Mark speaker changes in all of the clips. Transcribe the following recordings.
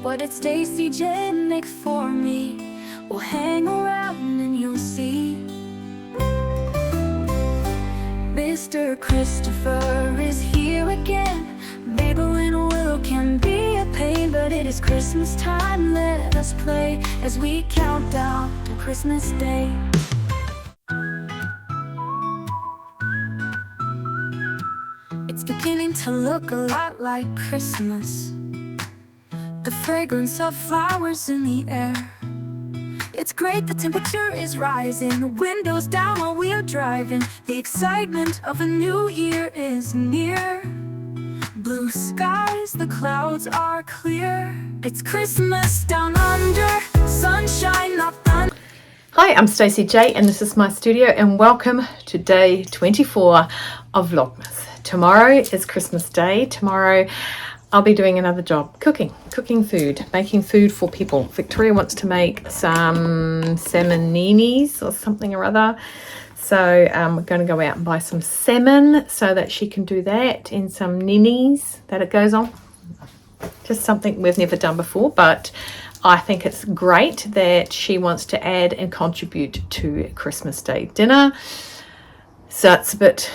Speaker 1: What did Stacy J make for me? We'll hang around and you'll see. Mr. Christopher is here again. Baby, when a will can be a pain, but it is Christmas time, let us play as we count down to Christmas Day. It's beginning to look a lot like Christmas. The fragrance of flowers in the air. It's great, the temperature is rising. The windows down while we are driving. The excitement of a new year is near. Blue skies, the clouds are clear. It's Christmas down under, sunshine not thunder.
Speaker 2: Hi, I'm Stacey J and this is my studio, and welcome to day 24 of Vlogmas. Tomorrow is Christmas Day. Tomorrow I'll be doing another job, cooking food, making food for people. Victoria wants to make some salmoninis or something or other. So we're going to go out and buy some salmon so that she can do that, and some ninnies that it goes on. Just something we've never done before, but I think it's great that she wants to add and contribute to Christmas Day dinner. So it's a bit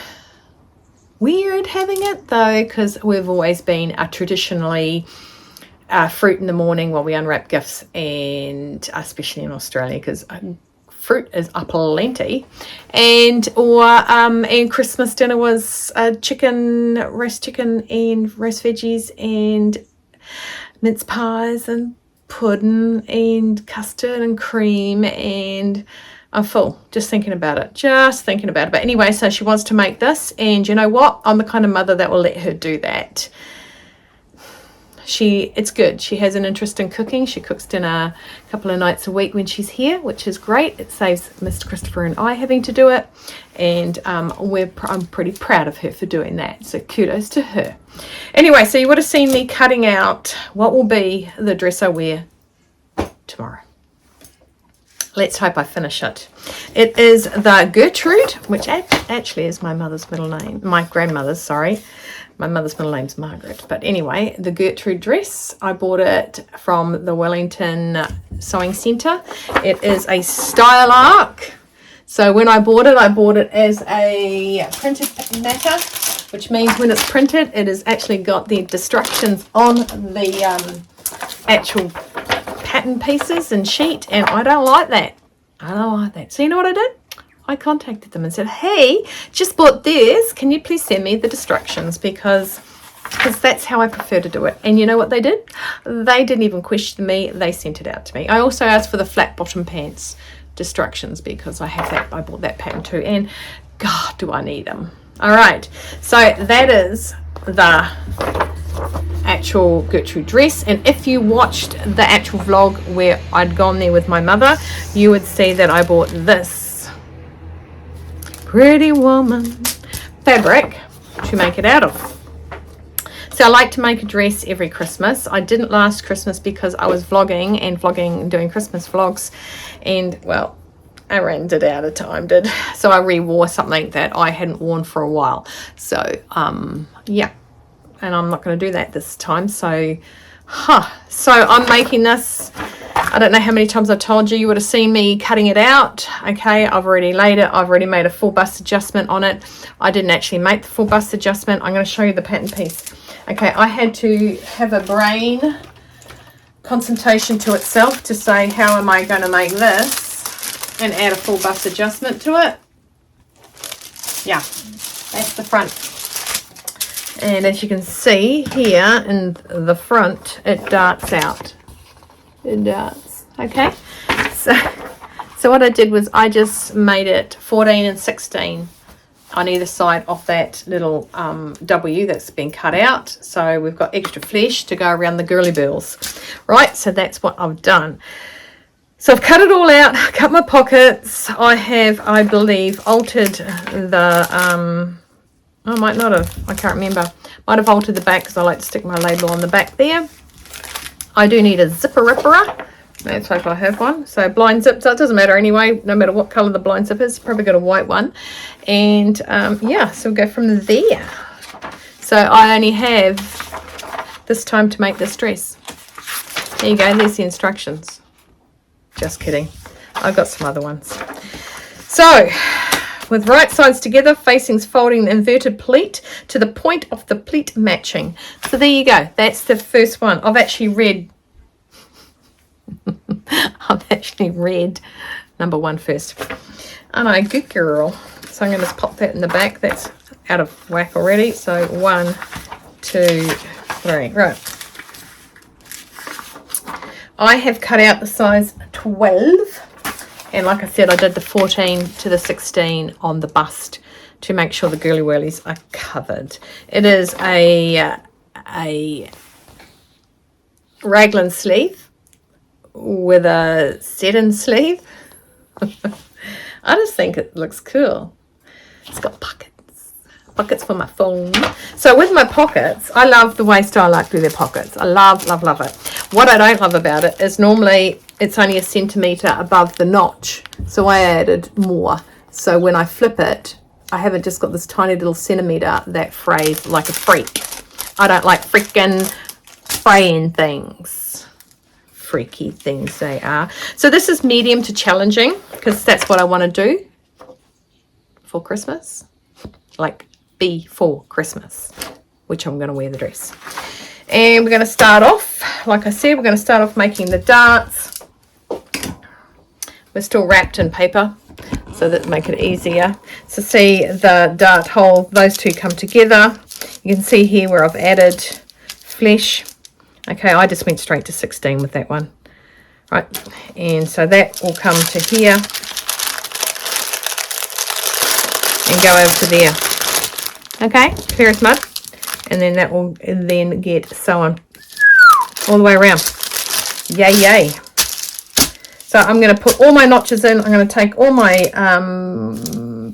Speaker 2: weird having it though, because we've always been traditionally fruit in the morning while we unwrap gifts, and especially in Australia because fruit is aplenty, and Christmas dinner was roast chicken and roast veggies and mince pies and pudding and custard and cream, and I'm full just thinking about it. But anyway, so she wants to make this, and you know what? I'm the kind of mother that will let her do that. It's good. She has an interest in cooking. She cooks dinner a couple of nights a week when she's here, which is great. It saves Mr. Christopher and I having to do it, and I'm pretty proud of her for doing that. So kudos to her. Anyway, so you would have seen me cutting out what will be the dress I wear tomorrow. Let's hope I finish it. It is the Gertrude, which actually is my mother's middle name. My grandmother's, sorry. My mother's middle name's Margaret. But anyway, the Gertrude dress. I bought it from the Wellington Sewing Centre. It is a style arc. So when I bought it as a printed matter, which means when it's printed, it has actually got the instructions on the actual pattern pieces and sheet, and I don't like that. So you know what I did? I contacted them and said, hey, just bought this, can you please send me the instructions, because that's how I prefer to do it. And you know what they did? They didn't even question me. They sent it out to me. I also asked for the flat bottom pants instructions because I have that. I bought that pattern too, and God, do I need them. All right, so that is the actual Gertrude dress, and if you watched the actual vlog where I'd gone there with my mother, you would see that I bought this Pretty Woman fabric to make it out of. So I like to make a dress every Christmas. I didn't last Christmas because I was vlogging and doing Christmas vlogs, and well, I ran it out of time, so I re-wore something that I hadn't worn for a while. So yeah, and I'm not going to do that this time. So I'm making this. I don't know how many times I've told you. You would have seen me cutting it out. Okay, I've already laid it. I've already made a full bust adjustment on it. I didn't actually make the full bust adjustment. I'm going to show you the pattern piece. Okay, I had to have a brain concentration to itself to say, how am I going to make this and add a full bust adjustment to it. Yeah, that's the front. And as you can see here in the front, it darts out. It darts. Okay. So what I did was I just made it 14 and 16 on either side of that little W that's been cut out. So we've got extra flesh to go around the girly bills. Right, so that's what I've done. So I've cut it all out, cut my pockets. I have, I believe, altered the I might not have, I can't remember. Might have altered the back because I like to stick my label on the back there. I do need a zipper ripper. Let's hope I have one. So blind zip, so it doesn't matter anyway, no matter what colour the blind zip is. Probably got a white one. And yeah, so we'll go from there. So I only have this time to make this dress. There you go, there's the instructions. Just kidding. I've got some other ones. So, with right sides together, facings folding the inverted pleat to the point of the pleat matching. So there you go. That's the first one. I've actually read number 1 first. And I good girl. So I'm going to pop that in the back. That's out of whack already. So 1, 2, 3. Right. I have cut out the size 12. And like I said, I did the 14 to the 16 on the bust to make sure the girly whirlies are covered. It is a raglan sleeve with a set-in sleeve. I just think it looks cool. It's got pockets for my phone. So with my pockets, I love the way Stylight do their pockets. I love it. What I don't love about it is normally it's only 1 centimetre above the notch. So I added more. So when I flip it, I haven't just got this tiny little centimetre that frays like a freak. I don't like freaking fraying things. Freaky things they are. So this is medium to challenging because that's what I want to do for Christmas. Like before Christmas, which I'm going to wear the dress. And we're going to start off, like I said, we're going to start off making the darts. We're still wrapped in paper so that make it easier. So see the dart hole, those two come together. You can see here where I've added flesh. Okay, I just went straight to 16 with that one. Right, and so that will come to here and go over to there. Okay, clear as mud. And then that will then get sewn all the way around. Yay, yay. So I'm going to put all my notches in. I'm going to take all my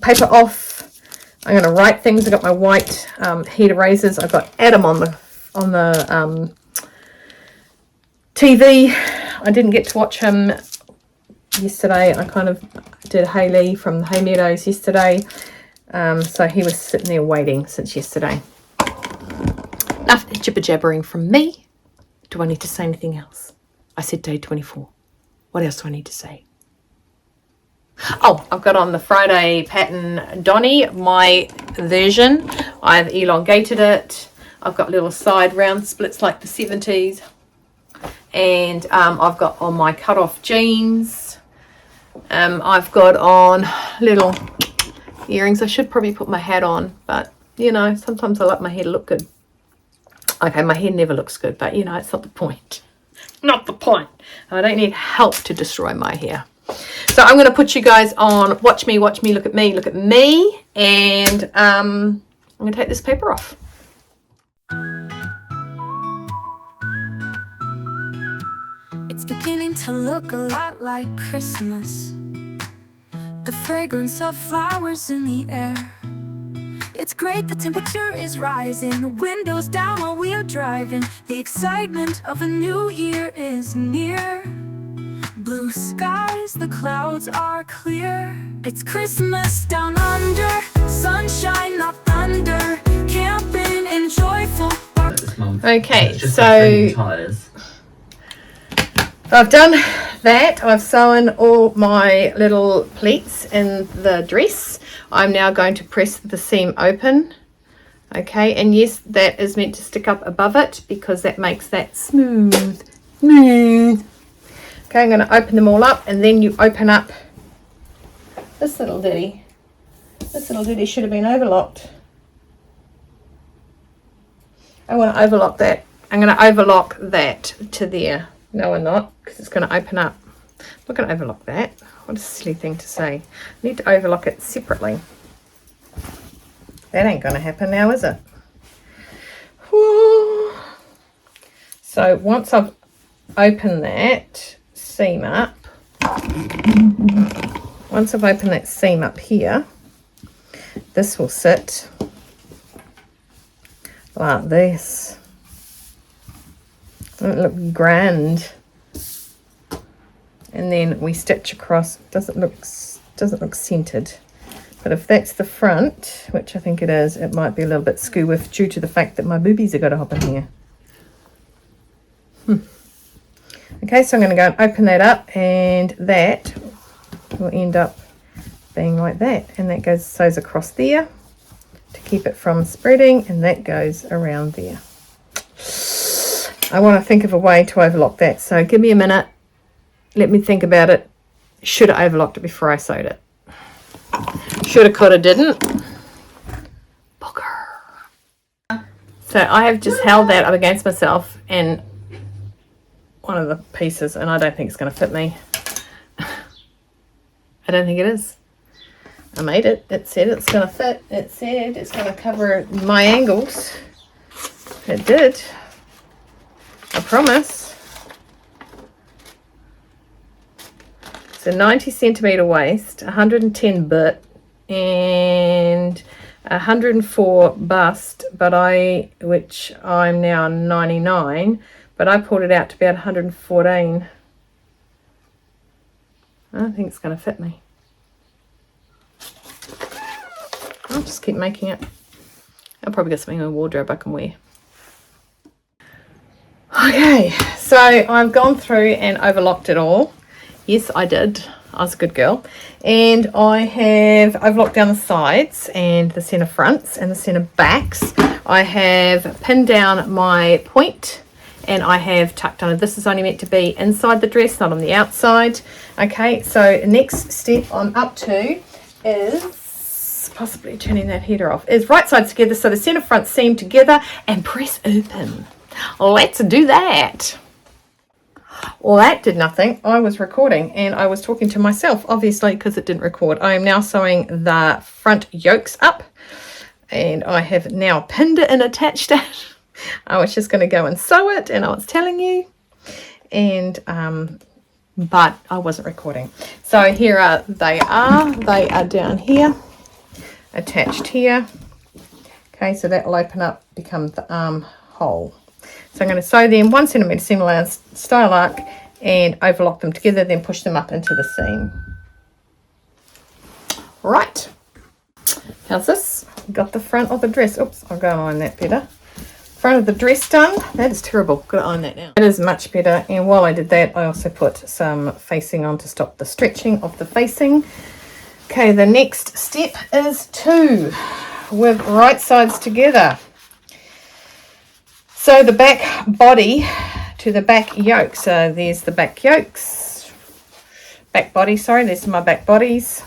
Speaker 2: paper off. I'm going to write things. I've got my white heat erasers. I've got Adam on the TV. I didn't get to watch him yesterday. I kind of did Hayley from the Hay Meadows yesterday. So he was sitting there waiting since yesterday. Enough jibber jabbering from me. Do I need to say anything else? I said day 24. What else do I need to say? Oh, I've got on the Friday pattern Donny, my version. I've elongated it. I've got little side round splits like the 70s. And I've got on my cut off jeans. I've got on little earrings. I should probably put my hat on, but you know, sometimes I like my hair to look good. Okay, my hair never looks good, but you know, it's not the point. Not the point. I don't need help to destroy my hair. So I'm going to put you guys on watch me, look at me, and I'm going to take this paper off.
Speaker 1: It's beginning to look a lot like Christmas. The fragrance of flowers in the air. It's great, the temperature is rising. The windows down while we are driving. The excitement of a new year is near. Blue skies, the clouds are clear. It's Christmas down under. Sunshine, not thunder. Camping and joyful.
Speaker 2: Okay, so I've done that. I've sewn all my little pleats in the dress. I'm now going to press the seam open. Okay, and yes, that is meant to stick up above it because that makes that smooth. Okay, I'm going to open them all up, and then you open up this little ditty. This little ditty should have been overlocked. I want to overlock that. I'm going to overlock that to there. No, I'm not, because it's going to open up. I'm not going to overlock that. What a silly thing to say. I need to overlock it separately. That ain't going to happen now, is it? Whew. So once I've opened that seam up, here, this will sit like this. Doesn't look grand. And then we stitch across. Doesn't look centered, but if that's the front, which I think it is, it might be a little bit skew-whiff due to the fact that my boobies are going to hop in here. Okay, so I'm going to go and open that up, and that will end up being like that, and that sews across there to keep it from spreading, and that goes around there. I want to think of a way to overlock that, so give me a minute, let me think about it. Should have overlocked it before I sewed it. Shoulda, coulda, didn't. Booger. So I have just held that up against myself and one of the pieces, and I don't think it's going to fit me. I don't think it is. I made it. It said it's going to fit. It said it's going to cover my angles. It did. I promise. It's a 90 centimeter waist, 110 bit, and 104 bust, which I'm now 99, but I pulled it out to be at 114. I don't think it's going to fit me. I'll just keep making it. I'll probably get something in my wardrobe I can wear. Okay, so I've gone through and overlocked it all. Yes, I did. I was a good girl. And I have overlocked down the sides and the centre fronts and the centre backs. I have pinned down my point, and I have tucked under. This is only meant to be inside the dress, not on the outside. Okay, so next step I'm up to is possibly turning that header off. Is right sides together, so the centre front seam together and press open. Let's do that. Well, that did nothing. I was recording and I was talking to myself, obviously, because it didn't record. I am now sewing the front yokes up, and I have now pinned it and attached it. I was just going to go and sew it, and I was telling you, and but I wasn't recording. So here they are. They are down here, attached here. Okay, so that will open up, become the armhole. So I'm going to sew them 1 centimetre seam allowance style arc and overlock them together, then push them up into the seam. Right, how's this? Got the front of the dress. Oops, I'll go and iron that better. Front of the dress done. That is terrible. Got to iron that now. It is much better. And while I did that, I also put some facing on to stop the stretching of the facing. Okay, the next step is to, with right sides together. So the back body to the back yoke. So there's the back yokes, back body, sorry, there's my back bodies.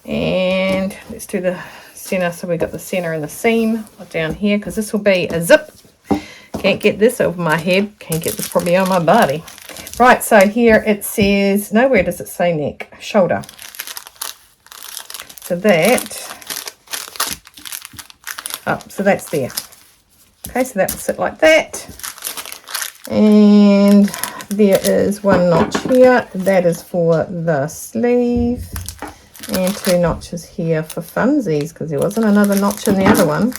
Speaker 2: And let's do the center. So we've got the center and the seam down here, because this will be a zip. Can't get this over my head. Can't get this probably on my body. Right, so here it says, nowhere does it say neck, shoulder. So that, so that's there. Okay, so that will sit like that, and there is one notch here, that is for the sleeve, and 2 notches here for funsies, because there wasn't another notch in the other one,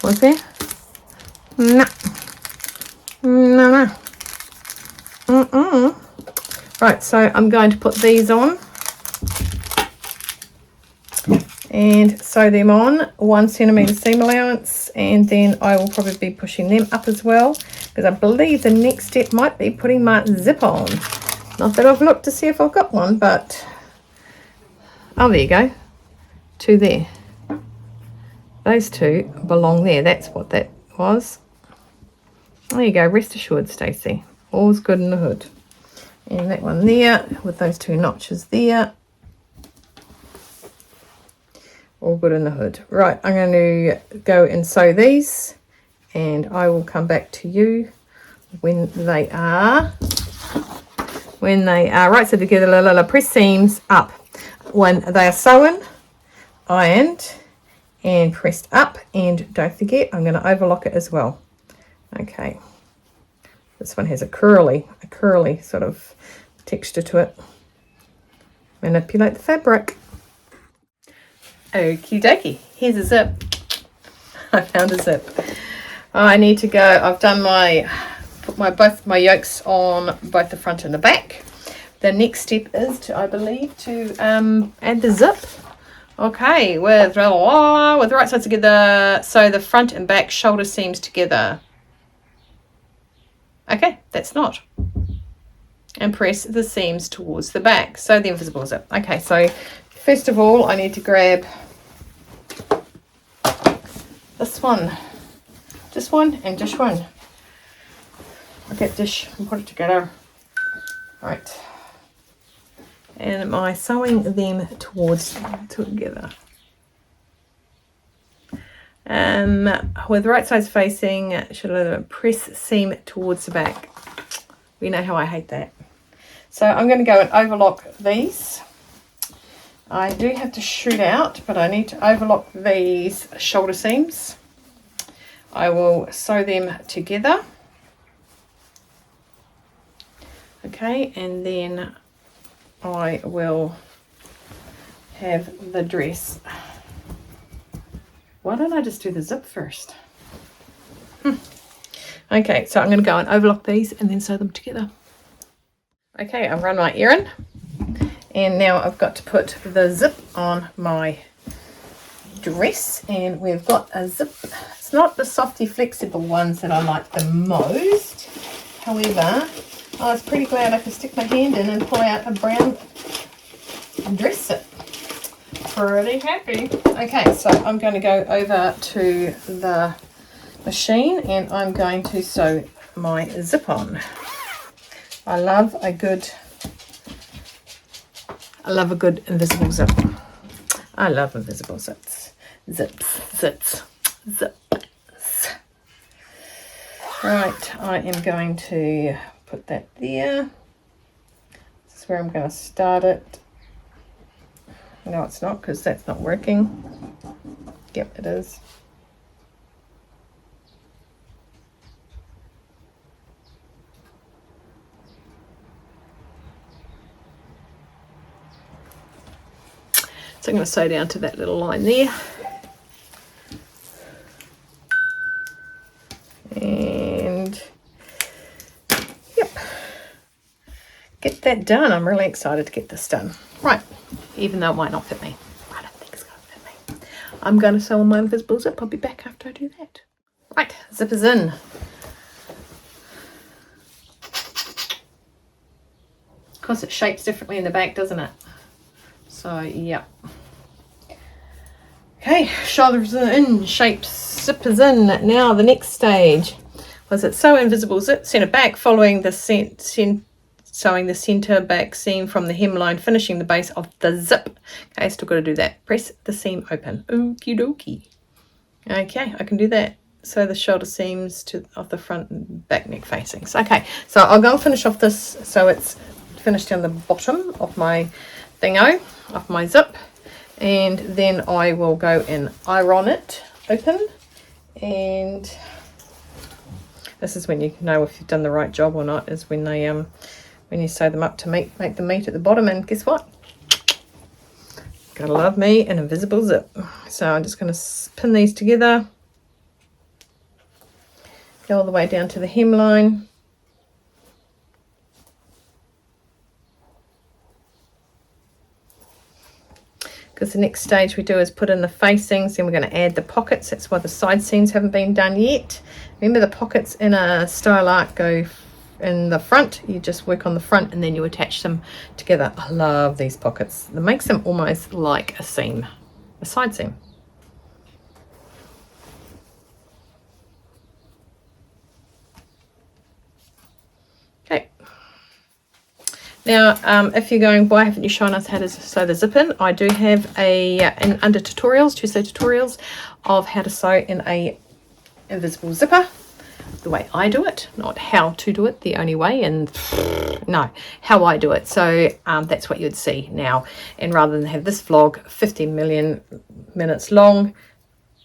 Speaker 2: was there? No. Right, so I'm going to put these on and sew them on, 1 centimetre seam allowance, and then I will probably be pushing them up as well, because I believe the next step might be putting my zip on. Not that I've looked to see if I've got one, but oh, there you go, 2 there. Those 2 belong there. That's what that was. There you go. Rest assured, Stacey, all's good in the hood. And that one there with those 2 notches there. All good in the hood. Right, I'm going to go and sew these, and I will come back to you when they are right side together. Press seams up when they are sewn, ironed, and pressed up. And don't forget, I'm going to overlock it as well. Okay, this one has a curly sort of texture to it. Manipulate the fabric. Okie dokie, here's a zip. I found a zip. I need to go, I've done both my yokes on both the front and the back. The next step is to, I believe, to add the zip. Okay, with the right sides together, so the front and back shoulder seams together. Okay, that's not. and press the seams towards the back. So the invisible zip. Okay, so first of all, I need to grab this one, this one, and this one. I'll get dish and put it together. Right. And am I sewing them together? With the right sides facing, should I press seam towards the back? We know how I hate that. So I'm going to go and overlock these. I do have to shoot out, but I need to overlock these shoulder seams. I will sew them together. Okay, and then I will have the dress. Why don't I just do the zip first? Okay, so I'm going to go and overlock these and then sew them together. Okay, I've run my errand. And now I've got to put the zip on my dress. And we've got a zip. It's not the softy flexible ones that I like the most. However, I was pretty glad I could stick my hand in and pull out a brown dress zip. Pretty happy. Okay, so I'm going to go over to the machine and I'm going to sew my zip on. I love a good invisible zip. I love invisible zips. Zips. Right, I am going to put that there. This is where I'm going to start it. No, it's not, because that's not working. Yep, it is. So I'm going to sew down to that little line there. And yep, get that done. I'm really excited to get this done. Right, even though it might not fit me. I don't think it's going to fit me. I'm going to sew on my invisible zip. I'll be back after I do that. Right, zip is in. Of course, it shapes differently in the back, doesn't it? So, yeah. Okay, shoulders are in, shaped, zip is in. Now the next stage was it sew invisible zip, centre back, following the sewing the centre back seam from the hemline, finishing the base of the zip. Okay, still got to do that. Press the seam open. Okie dokie. Okay, I can do that. Sew the shoulder seams of the front and back neck facings. Okay, so I'll go and finish off this so it's finished down the bottom of my thingo, of my zip. And then I will go and iron it open, and this is when you know if you've done the right job or not, is when they when you sew them up to make them meet at the bottom. And guess what? Gotta love me an invisible zip. So I'm just going to pin these together, go all the way down to the hemline. Because the next stage we do is put in the facings, then we're going to add the pockets. That's why the side seams haven't been done yet. Remember, the pockets in a style art go in the front. You just work on the front and then you attach them together. I love these pockets. It makes them almost like a seam, a side seam. Okay. Now, if you're going, why haven't you shown us how to sew the zip in? I do have under tutorials, Tuesday tutorials of how to sew in a invisible zipper. The way I do it, not how to do it, the only way, and no, how I do it. So that's what you'd see now. And rather than have this vlog 15 million minutes long,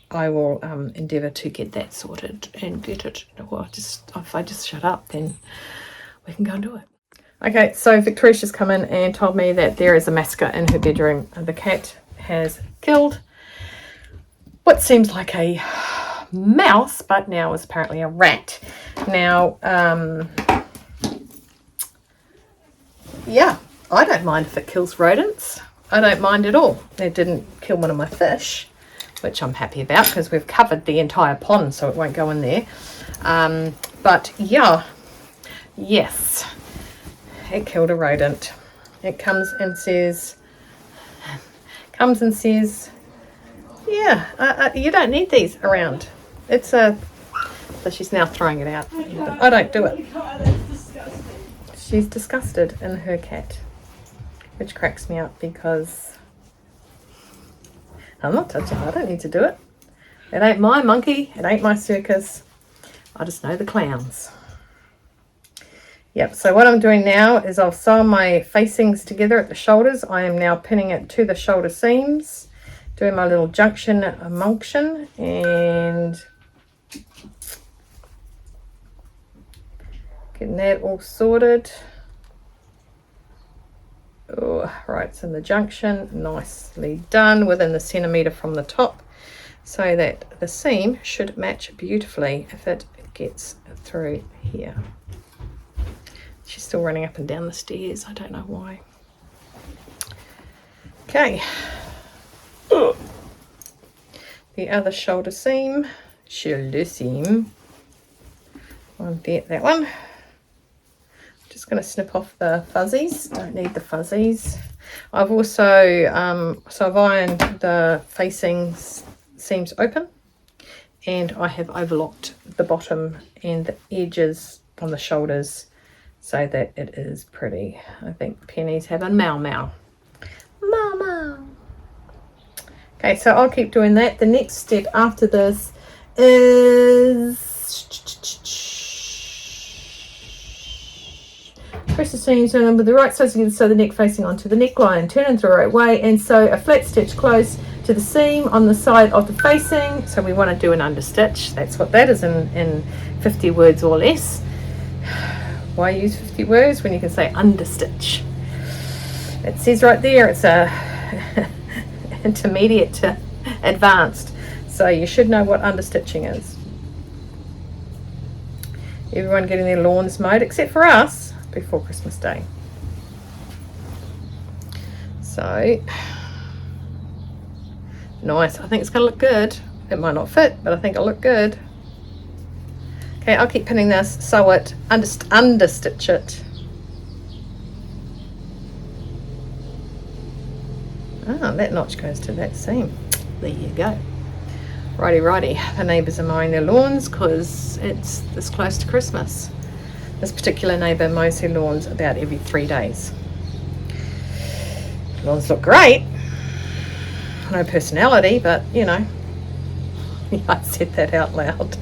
Speaker 2: I will endeavour to get that sorted and get it. Well, if I just shut up, then we can go and do it. Okay, so Victoria's just come in and told me that there is a massacre in her bedroom. The cat has killed what seems like a mouse, but now is apparently a rat. Now, yeah, I don't mind if it kills rodents. I don't mind at all. It didn't kill one of my fish, which I'm happy about because we've covered the entire pond so it won't go in there. But yeah, yes. it killed a rodent. It comes and says, yeah, you don't need these around. It's a, so she's now throwing it out. I don't do it. She's disgusted in her cat, which cracks me up because I'm not touching it. I don't need to do it. It ain't my monkey. It ain't my circus. I just know the clowns. Yep, so what I'm doing now is I'll sew my facings together at the shoulders. I am now pinning it to the shoulder seams, doing my little junction and getting that all sorted. Oh, right, it's in the junction, nicely done within the centimetre from the top, so that the seam should match beautifully if it gets through here. She's still running up and down the stairs. I don't know why. Okay. The other shoulder seam. On that one. Just going to snip off the fuzzies. Don't need the fuzzies. I've also, so I've ironed the facing seams open. And I have overlocked the bottom and the edges on the shoulders, so that it is pretty. I think Penny's having meow meow. Meow meow. Okay, so I'll keep doing that. The next step after this is press the seams with the right sides together, sew the neck facing onto the neckline, turn into the right way, and sew a flat stitch close to the seam on the side of the facing. So we want to do an understitch. That's what that is in 50 words or less. Why use 50 words when you can say understitch? It says right there it's a intermediate to advanced, so you should know what understitching is. Everyone getting their lawns mowed except for us before Christmas Day. So nice. I think it's going to look good. It might not fit, but I think it'll look good. Okay, I'll keep pinning this, sew it, understitch it. Ah, that notch goes to that seam. There you go. Righty, the neighbours are mowing their lawns because it's this close to Christmas. This particular neighbour mows her lawns about every 3 days. Lawns look great. No personality, but you know. I said that out loud.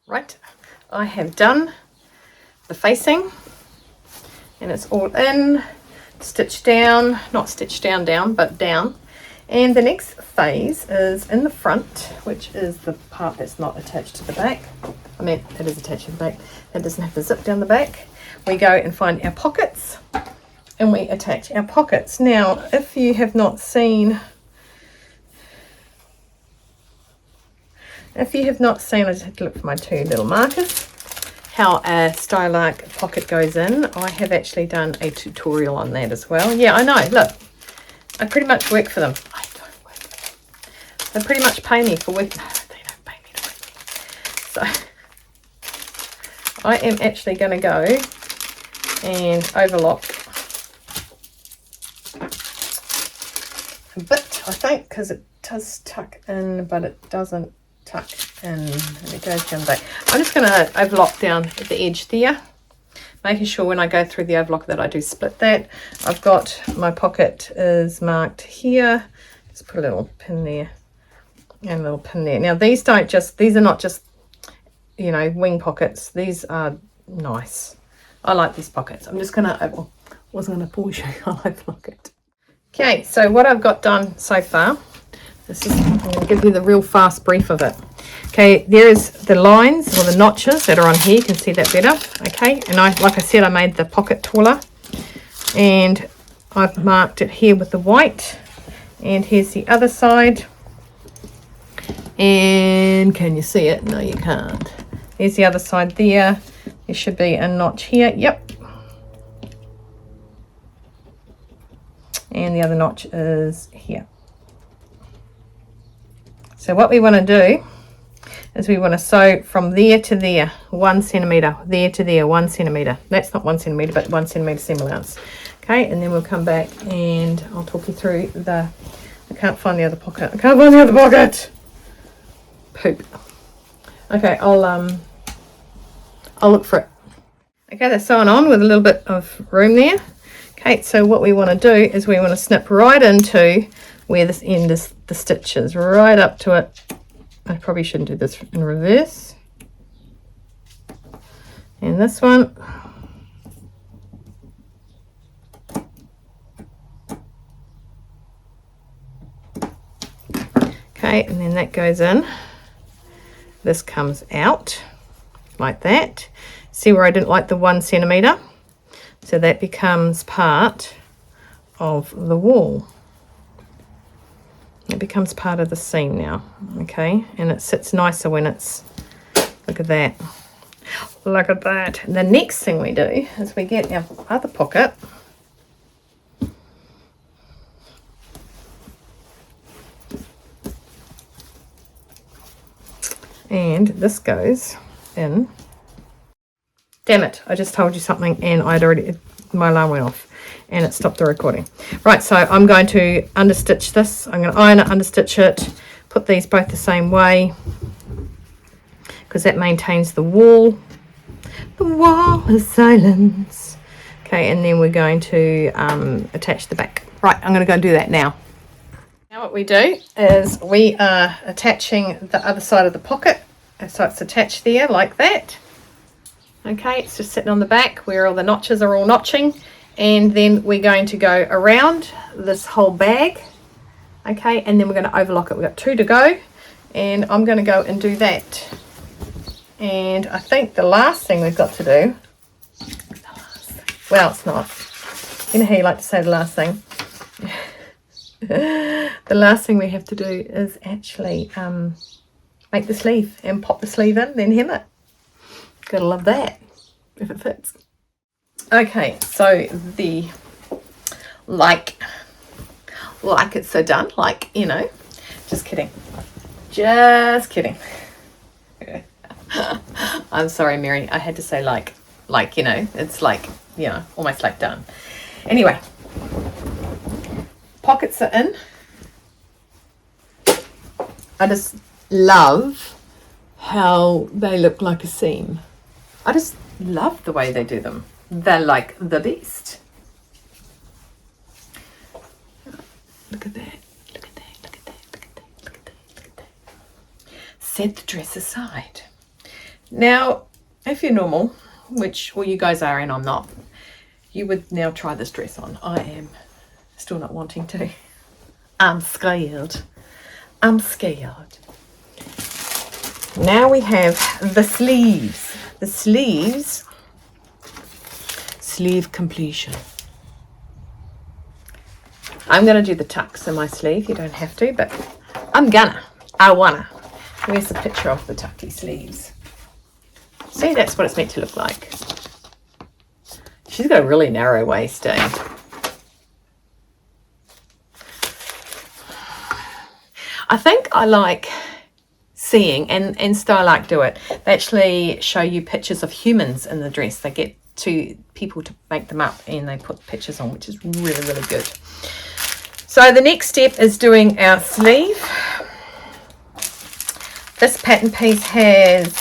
Speaker 2: Right, I have done the facing and it's all in, stitched down, not stitched down, but down. And the next phase is in the front, which is the part that's not attached to the back. I mean, it is attached to the back. It doesn't have to zip down the back. We go and find our pockets and we attach our pockets. Now, if you have not seen, I just had to look for my two little markers, how a stylark pocket goes in. I have actually done a tutorial on that as well. Yeah, I know, look, I pretty much work for them. I don't work for them. They pretty much pay me for working. No, they don't pay me to work. So I am actually going to go and overlock a bit, I think, because it does tuck in, but it doesn't tuck in, and it goes down back. I'm just going to overlock down at the edge there, making sure when I go through the overlock that I do split that. I've got my pocket is marked here. Just put a little pin there and a little pin there. Now these are not just, you know, wing pockets. These are nice. I like these pockets. I'm just going to, I wasn't going to pause you. I'll overlock it. Okay, so what I've got done so far, I'm going to give you the real fast brief of it. Okay, there is the lines or the notches that are on here. You can see that better. Okay, and like I said, I made the pocket taller, and I've marked it here with the white. And here's the other side. And can you see it? No, you can't. Here's the other side there. There should be a notch here. Yep. And the other notch is here. So what we want to do is we want to sew from there to there, 1 centimetre, there to there, 1 centimetre. That's not 1 centimetre, but 1 centimetre seam allowance. Okay, and then we'll come back and I'll talk you through the, I can't find the other pocket. I can't find the other pocket. Poop. Okay, I'll look for it. Okay, they're sewn on with a little bit of room there. Okay, so what we want to do is we want to snip right into where this end is, the stitches, right up to it. I probably shouldn't do this in reverse. And this one. Okay, and then that goes in. This comes out like that. See where I didn't like the 1 centimetre? So that becomes part of the wall. It becomes part of the seam now, okay? And it sits nicer when it's, look at that. Look at that. The next thing we do is we get our other pocket. And this goes in. Damn it, I just told you something and I'd already, my alarm went off and it stopped the recording. Right, so I'm going to understitch this. I'm going to iron it, understitch it, put these both the same way because that maintains the wall. The wall of silence. Okay, and then we're going to attach the back. Right, I'm going to go and do that now. Now what we do is we are attaching the other side of the pocket. So it's attached there like that. Okay, it's just sitting on the back where all the notches are all notching. And then we're going to go around this whole bag. Okay, and then we're going to overlock it. We've got 2 to go. And I'm going to go and do that. And I think the last thing we've got to do, well, it's not. You know how you like to say the last thing? The last thing we have to do is actually make the sleeve and pop the sleeve in, then hem it. Gotta love that, if it fits. Okay, so the, like it's so done, like, you know, just kidding. Just kidding. I'm sorry, Mary, I had to say like, you know, it's like, you know, almost like done. Anyway, pockets are in. I just love how they look like a seam. I just love the way they do them. They're like the beast. Look at that. Look at that. Look at that. Look at that. Look at that. Look at that. Set the dress aside. Now, if you're normal, which all you guys are and I'm not, you would now try this dress on. I am still not wanting to. I'm scared. I'm scared. Now we have the sleeves. The sleeves, sleeve completion. I'm going to do the tucks in my sleeve. You don't have to, but I wanna. Where's the picture of the tucky sleeves? See, that's what it's meant to look like. She's got a really narrow waist, eh? I think I like seeing, and Stylark do it. They actually show you pictures of humans in the dress. They get people to make them up and they put pictures on, which is really, really good. So the next step is doing our sleeve. This pattern piece has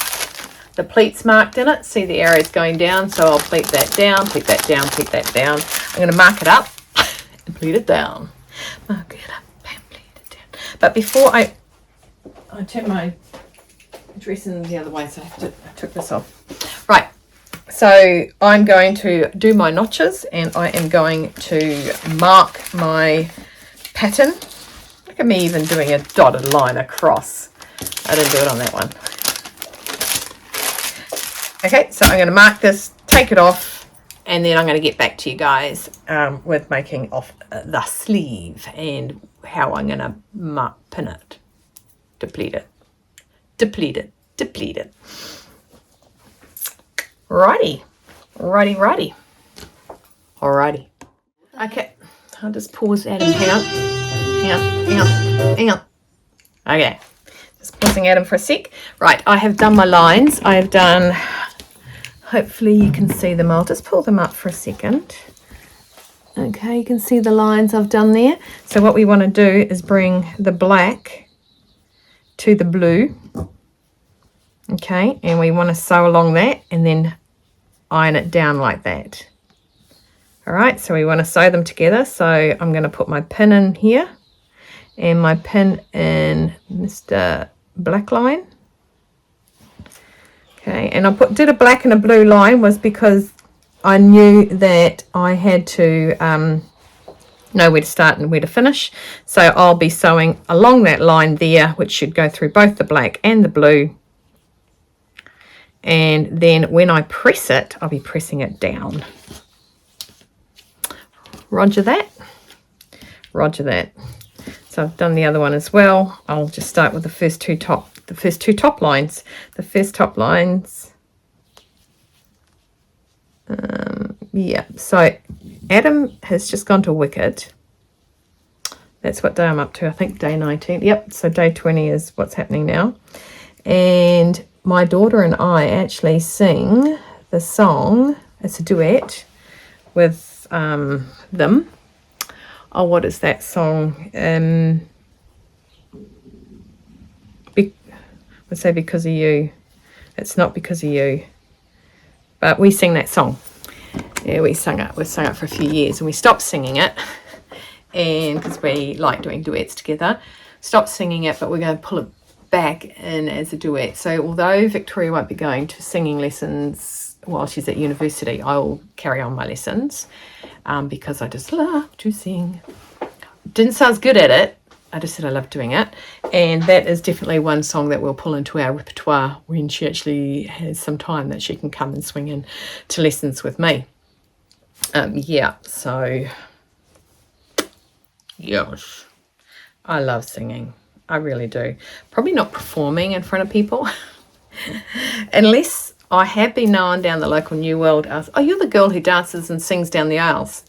Speaker 2: the pleats marked in it. See the arrows going down, so I'll pleat that down, pleat that down, pleat that down. I'm going to mark it up and pleat it down. Mark it up and pleat it down. But before I turned my dressing the other way, so I took this off. Right, so I'm going to do my notches and I am going to mark my pattern. Look at me even doing a dotted line across. I didn't do it on that one. Okay, so I'm going to mark this, take it off, and then I'm going to get back to you guys with making off the sleeve and how I'm going to pin it. Deplete it. Righty. Alrighty. Okay, I'll just pause that and hang on. Okay, Just pausing Adam for a sec. Right, I have done my lines. I've done, hopefully you can see them. I'll just pull them up for a second. Okay, you can see the lines I've done there. So what we want to do is bring the black to the blue. Okay, and we want to sew along that and then iron it down like that. All right, so we want to sew them together. So I'm going to put my pin in here and my pin in Mr. Black line. Okay, and I did a black and a blue line was because I knew that I had to know where to start and where to finish. So I'll be sewing along that line there, which should go through both the black and the blue. And then when I press it, I'll be pressing it down. Roger that. Roger that. So I've done the other one as well. I'll just start with the first two top lines. The first top lines. Yeah, so Adam has just gone to Wicked. That's what day I'm up to. I think day 19. Yep, so day 20 is what's happening now. And my daughter and I actually sing the song. It's a duet with them. Oh, what is that song? I say Because of You. It's not Because of You. But we sing that song. Yeah, we sung it. We've sung it for a few years and we stopped singing it. And because we like doing duets together. Stopped singing it, but we're going to pull it back in as a duet. So although Victoria won't be going to singing lessons while she's at university, I will carry on my lessons because I just love to sing. Didn't say I was good at it. I just said I love doing it. And that is definitely one song that we'll pull into our repertoire when she actually has some time that she can come and swing in to lessons with me. Yeah, so yes, I love singing. I really do. Probably not performing in front of people unless I have been known down the local New World as, oh, you're the girl who dances and sings down the aisles.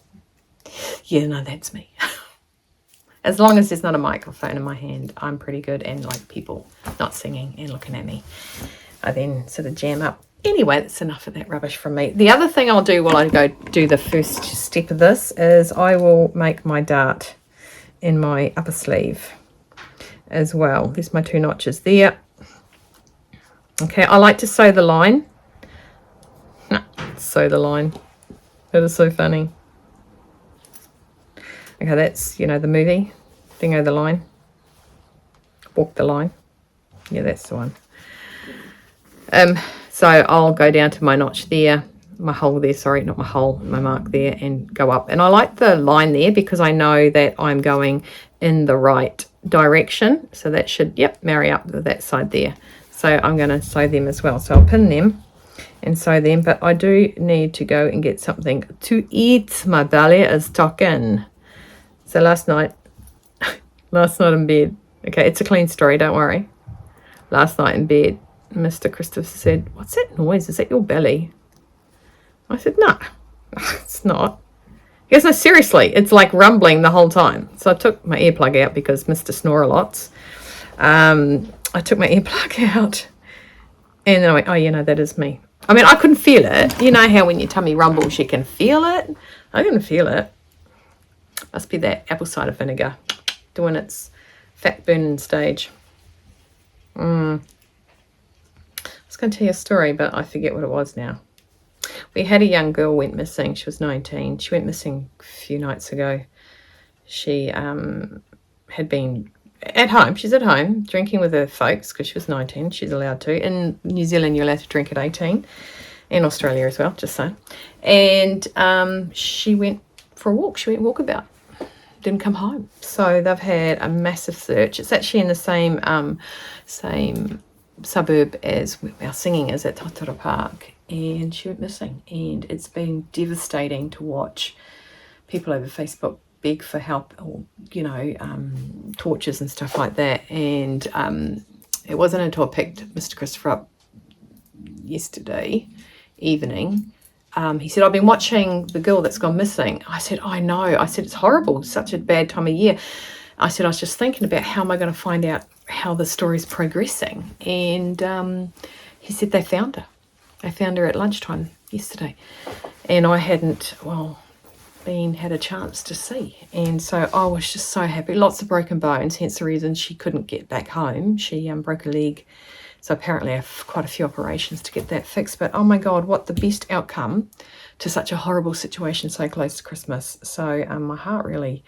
Speaker 2: Yeah, no, that's me. As long as there's not a microphone in my hand, I'm pretty good and like people not singing and looking at me. I then sort of jam up. Anyway, that's enough of that rubbish from me. The other thing I'll do while I go do the first step of this is I will make my dart in my upper sleeve as well. There's my 2 notches there. Okay, I like to sew the line. Sew the line. That is so funny. Okay, that's, you know, the movie. Dingo the line. Walk the line. Yeah, that's the one. So I'll go down to my notch there, my hole there, sorry, not my hole, my mark there, and go up. And I like the line there because I know that I'm going in the right direction. So that should, yep, marry up with that side there. So I'm going to sew them as well. So I'll pin them and sew them. But I do need to go and get something to eat. My belly is talking. So last night in bed, okay, it's a clean story, don't worry. Last night in bed, Mr. Christopher said, what's that noise? Is that your belly? I said, no, it's not. He goes, no, seriously, it's like rumbling the whole time. So I took my earplug out because Mr. Snore-a-lots. I took my earplug out and then I went, oh, you know, that is me. I mean, I couldn't feel it. You know how when your tummy rumbles, you can feel it? I couldn't feel it. Must be that apple cider vinegar doing its fat burning stage. I was going to tell you a story, but I forget what it was now. We had a young girl went missing. She was 19. She went missing a few nights ago. She had been at home. She's at home drinking with her folks because she was 19. She's allowed to. In New Zealand, you're allowed to drink at 18. In Australia as well, just saying. And she went for a walk. She went walkabout. Didn't come home. So they've had a massive search. It's actually in the same suburb as our singing is at Totara Park, and she went missing. And it's been devastating to watch people over Facebook beg for help, or you know, torches and stuff like that. And it wasn't until I picked Mr. Christopher up yesterday evening. He said, I've been watching the girl that's gone missing. I said, I know. I said, it's horrible. Such a bad time of year. I said, I was just thinking about how am I going to find out how the story's progressing. And he said they found her. They found her at lunchtime yesterday. And I hadn't, had a chance to see. And so I was just so happy. Lots of broken bones, hence the reason she couldn't get back home. She broke a leg. So apparently I have quite a few operations to get that fixed. But oh my God, what the best outcome to such a horrible situation so close to Christmas. So my heart really,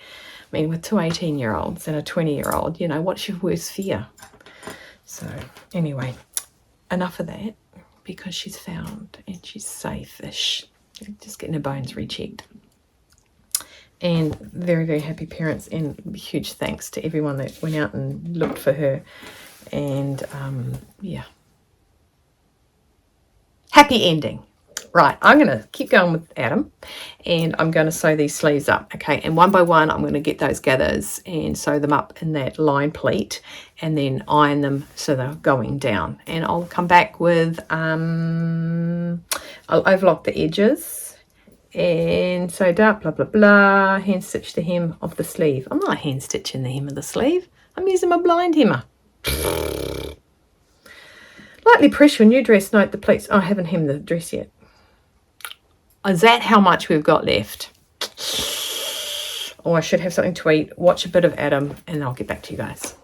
Speaker 2: with two 18-year-olds and a 20-year-old, what's your worst fear? So anyway, enough of that, because she's found and she's safe-ish. Just getting her bones rechecked. And very, very happy parents, and huge thanks to everyone that went out and looked for her. And happy ending. Right, I'm going to keep going with Adam, and I'm going to sew these sleeves up, okay? And one by one, I'm going to get those gathers and sew them up in that line pleat, and then iron them so they're going down. And I'll come back with, I'll overlock the edges, and sewed up, blah, blah, blah, hand stitch the hem of the sleeve. I'm not hand stitching the hem of the sleeve. I'm using my blind hemmer. Lightly press your new dress. Note the pleats. I haven't hemmed the dress yet. Is that how much we've got left? I should have something to eat. Watch a bit of Adam, and I'll get back to you guys.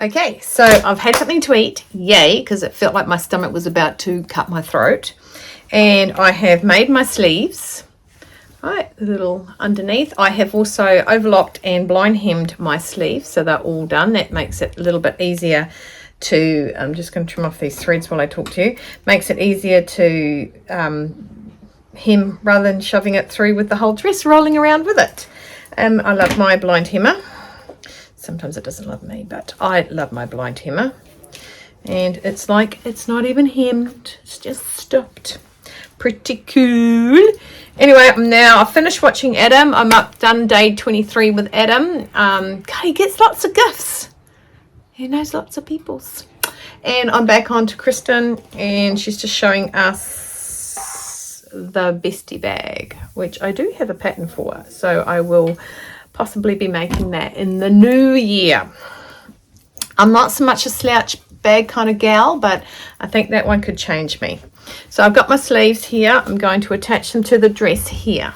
Speaker 2: Okay, so I've had something to eat. Yay, because it felt like my stomach was about to cut my throat. And I have made my sleeves. Right, a little underneath. I have also overlocked and blind hemmed my sleeves, so they're all done. That makes it a little bit easier to, I'm just going to trim off these threads while I talk to you. Makes it easier to hem rather than shoving it through with the whole dress rolling around with it. I love my blind hemmer. Sometimes it doesn't love me, but I love my blind hemmer. And it's like it's not even hemmed, it's just stopped. Pretty cool. Anyway, I've finished watching Adam. I'm done day 23 with Adam. God, he gets lots of gifts. He knows lots of people's. And I'm back on to Kristen, and she's just showing us the bestie bag, which I do have a pattern for. So I will possibly be making that in the new year. I'm not so much a slouch bag kind of gal, but I think that one could change me. So I've got my sleeves here. I'm going to attach them to the dress here.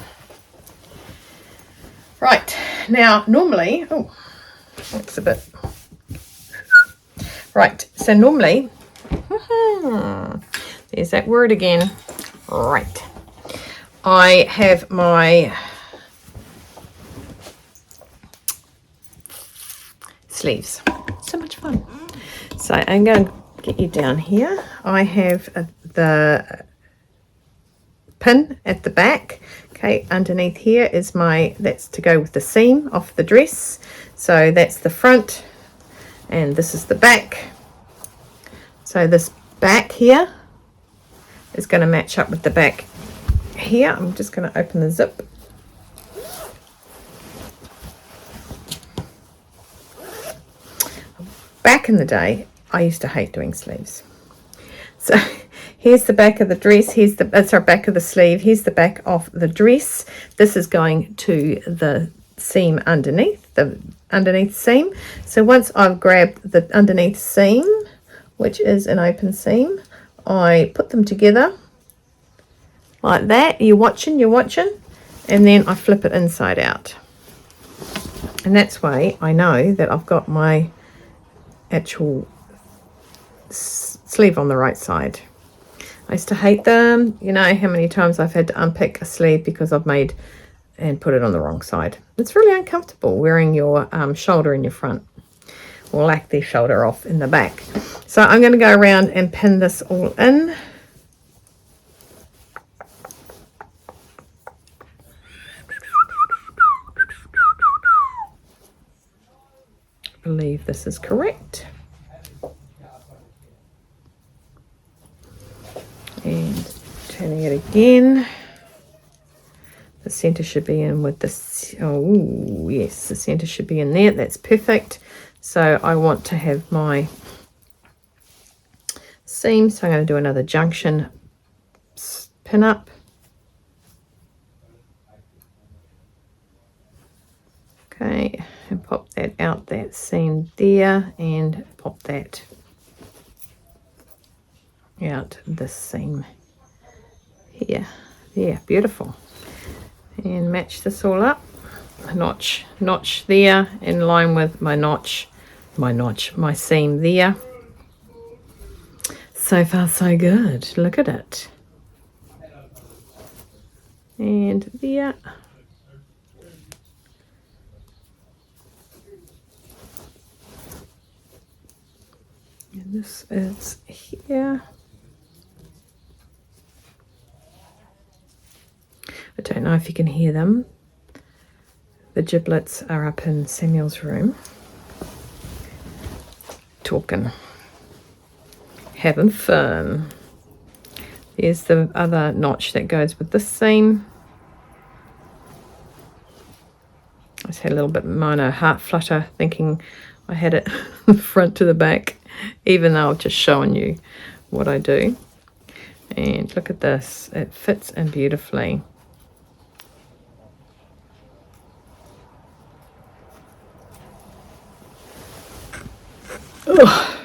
Speaker 2: Right, now normally, that's a bit, right, so normally, there's that word again, right, I have my sleeves. So much fun. So I'm going to get you down here. I have the pin at the back. Okay, underneath here is that's to go with the seam off the dress. So that's the front, and this is the back. So this back here is going to match up with the back here. I'm just going to open the zip. Back in the day, I used to hate doing sleeves. So here's the back of the dress. Here's the back of the sleeve. Here's the back of the dress. This is going to the seam underneath, the underneath seam. So once I've grabbed the underneath seam, which is an open seam, I put them together like that. You're watching, and then I flip it inside out. And that's why I know that I've got my actual sleeve on the right side. I used to hate them. You know how many times I've had to unpick a sleeve because I've made and put it on the wrong side. It's really uncomfortable wearing your shoulder in your front, or lack the shoulder off in the back. So I'm going to go around and pin this all in. I believe this is correct. And turning it again. The center should be in with this. Oh yes, the center should be in there. That's perfect. So I want to have my seam, so I'm going to do another junction pin up. Okay, and pop that out that seam there, and pop that out this seam here. Yeah, beautiful. And match this all up. Notch there in line with my seam there. So far so good. Look at it. And there. And this is here. I don't know if you can hear them. The giblets are up in Samuel's room, talking, having fun. There's the other notch that goes with this seam. I just had a little bit minor heart flutter thinking I had it front to the back, even though I've just shown you what I do. And look at this, it fits in beautifully. Ugh.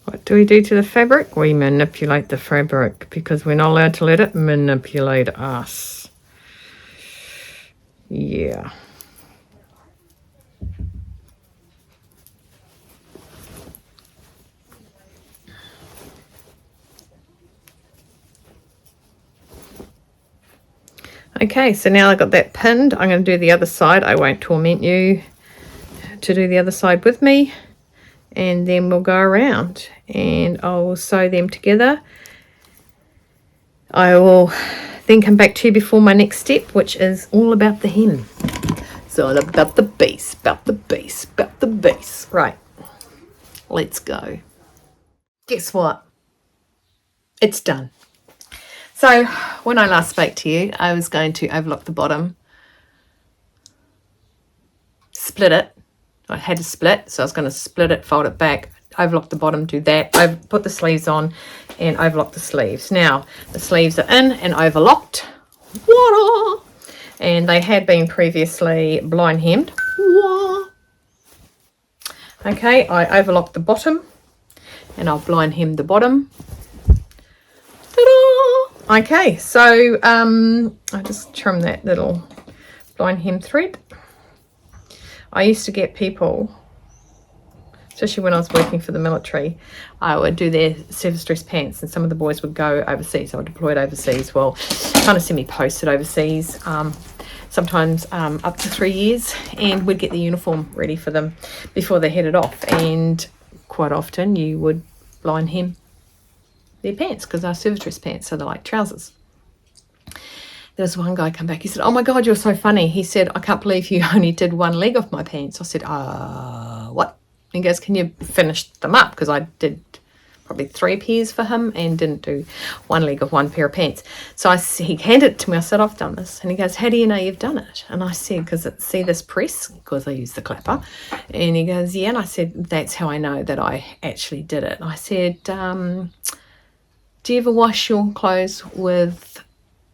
Speaker 2: What do we do to the fabric? We manipulate the fabric because we're not allowed to let it manipulate us. Yeah. Okay, so now I've got that pinned. I'm going to do the other side. I won't torment you to do the other side with me. And then we'll go around and I'll sew them together. I will then come back to you before my next step, which is all about the hem. It's all about the base, about the base, about the base. Right, let's go. Guess what? It's done. So when I last spoke to you, I was going to overlock the bottom, split it. I had to split, so I was going to split it, fold it back, overlock the bottom, do that, put the sleeves on and overlock the sleeves. Now the sleeves are in and overlocked. Wah! And they had been previously blind hemmed. Wah! Okay, I overlocked the bottom and I'll blind hem the bottom. Ta-da! Okay, so I just trim that little blind hem thread. I used to get people, especially when I was working for the military, I would do their service dress pants and some of the boys would go overseas. I would deploy it overseas. Well, kind of semi-posted overseas, sometimes up to 3 years, and we'd get the uniform ready for them before they headed off. And quite often you would blind hem their pants because they're service dress pants, so they're like trousers. There was one guy come back, he said, "Oh my God, you're so funny." He said, "I can't believe you only did one leg of my pants." I said, what? He goes, "Can you finish them up?" Because I did probably 3 pairs for him and didn't do one leg of one pair of pants. So he handed it to me. I said, "I've done this." And he goes, "How do you know you've done it?" And I said, "Because see this press?" Because I use the clapper. And he goes, "Yeah." And I said, "That's how I know that I actually did it." I said, "Do you ever wash your clothes with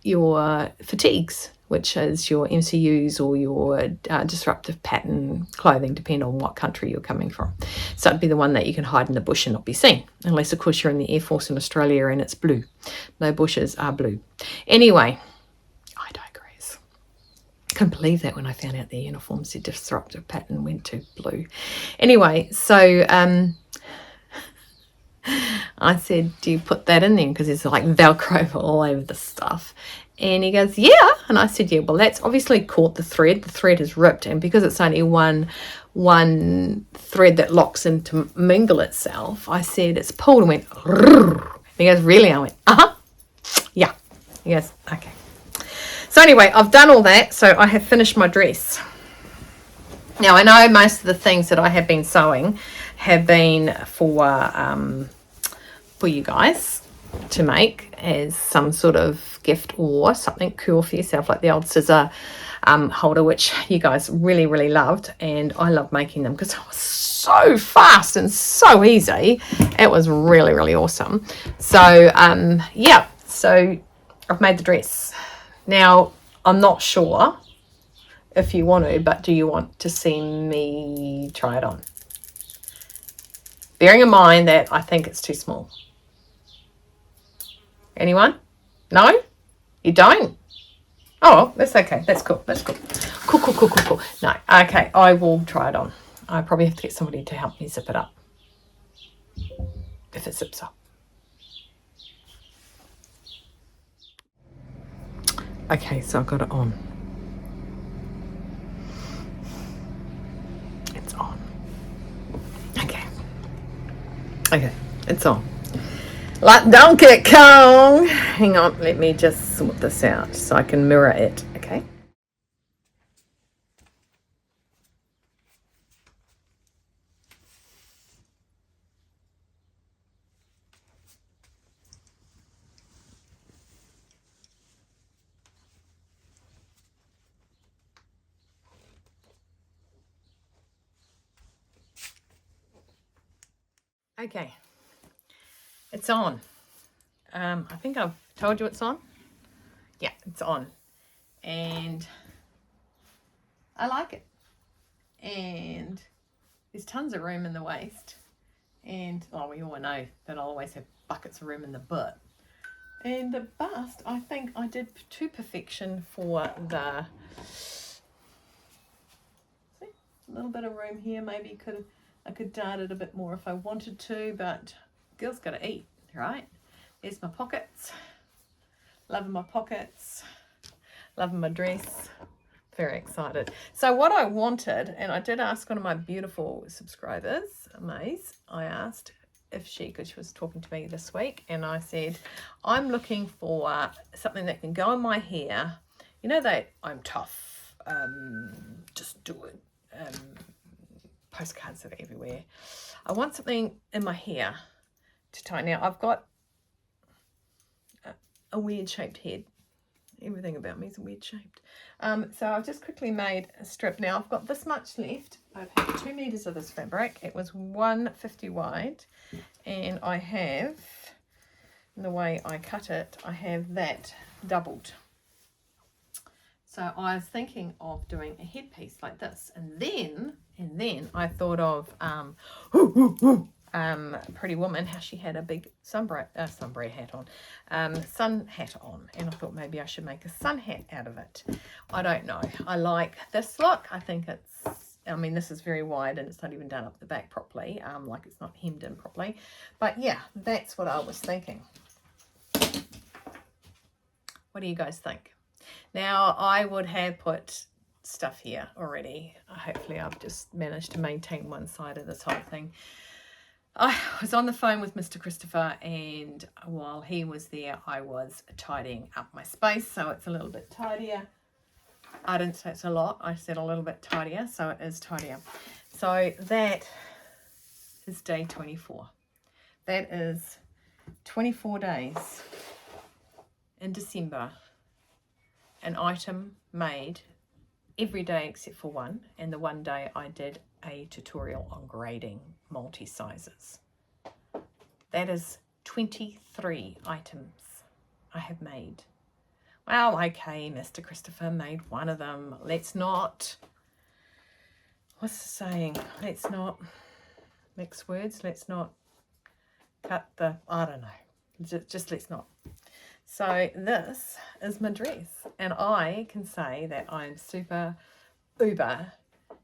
Speaker 2: your fatigues, which is your MCUs or your disruptive pattern clothing, depending on what country you're coming from?" So it'd be the one that you can hide in the bush and not be seen, unless of course you're in the Air Force in Australia and it's blue. No bushes are blue. Anyway, I digress. Couldn't believe that when I found out their uniforms, their disruptive pattern went to blue. Anyway, so I said, "Do you put that in there?" Because it's like Velcro all over the stuff. And he goes, "Yeah." And I said, "Yeah, well, that's obviously caught the thread. The thread is ripped. And because it's only one thread that locks in to mingle itself," I said, "it's pulled," and went, "Rrr." And he goes, "Really?" I went, "Uh-huh. Yeah." He goes, "Okay." So anyway, I've done all that. So I have finished my dress. Now, I know most of the things that I have been sewing have been for you guys to make as some sort of gift or something cool for yourself, like the old scissor holder, which you guys really, really loved. And I love making them because it was so fast and so easy. It was really, really awesome. So, yeah, so I've made the dress. Now, I'm not sure if you want to, but do you want to see me try it on? Bearing in mind that I think it's too small. Anyone? No? You don't? Oh, that's okay. That's cool. That's cool. Cool. No, okay. I will try it on. I probably have to get somebody to help me zip it up. If it zips up. Okay, so I've got it on. It's on. Okay. Okay, it's on. Like Donkey Kong. Hang on, let me just sort this out so I can mirror it, okay? Okay, it's on. I think I've told you it's on. Yeah, it's on. And I like it. And there's tons of room in the waist. And, oh, we all know that I'll always have buckets of room in the butt. And the bust, I think I did to perfection for the... See, a little bit of room here. Maybe I could dart it a bit more if I wanted to, but girls got to eat, right? There's my pockets. Loving my pockets. Loving my dress. Very excited. So what I wanted, and I did ask one of my beautiful subscribers, Maze, I asked if because she was talking to me this week, and I said, I'm looking for something that can go in my hair. You know that I'm tough, just do it. Postcards that are everywhere. I want something in my hair to tie. Now I've got a weird shaped head. Everything about me is weird shaped. So I've just quickly made a strip. Now I've got this much left. I've had 2 meters of this fabric. It was 150 wide, and I have, in the way I cut it, I have that doubled. So I was thinking of doing a headpiece like this, and then I thought of Pretty Woman, how she had a big sunbread hat on, sun hat on, and I thought maybe I should make a sun hat out of it. I don't know. I like this look. I think this is very wide and it's not even done up the back properly, like it's not hemmed in properly. But yeah, that's what I was thinking. What do you guys think? Now, I would have put stuff here already. Hopefully, I've just managed to maintain one side of this whole thing. I was on the phone with Mr. Christopher, and while he was there, I was tidying up my space, so it's a little bit tidier. I didn't say it's a lot. I said a little bit tidier, so it is tidier. So that is day 24. That is 24 days in December. An item made every day except for one, and the one day I did a tutorial on grading multi-sizes. That is 23 items I have made. Well, okay, Mr. Christopher made one of them. Let's not, what's the saying? Let's not mix words. Let's not cut the, I don't know. Just let's not. So this is my dress, and I can say that I'm super uber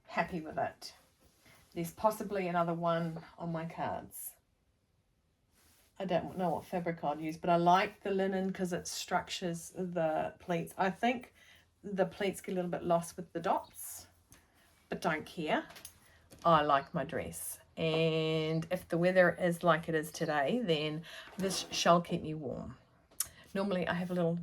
Speaker 2: happy with it. There's possibly another one on my cards. I don't know what fabric I'll use, but I like the linen because it structures the pleats. I think the pleats get a little bit lost with the dots, but don't care. I like my dress. And if the weather is like it is today, then this shall keep me warm. Normally I have a little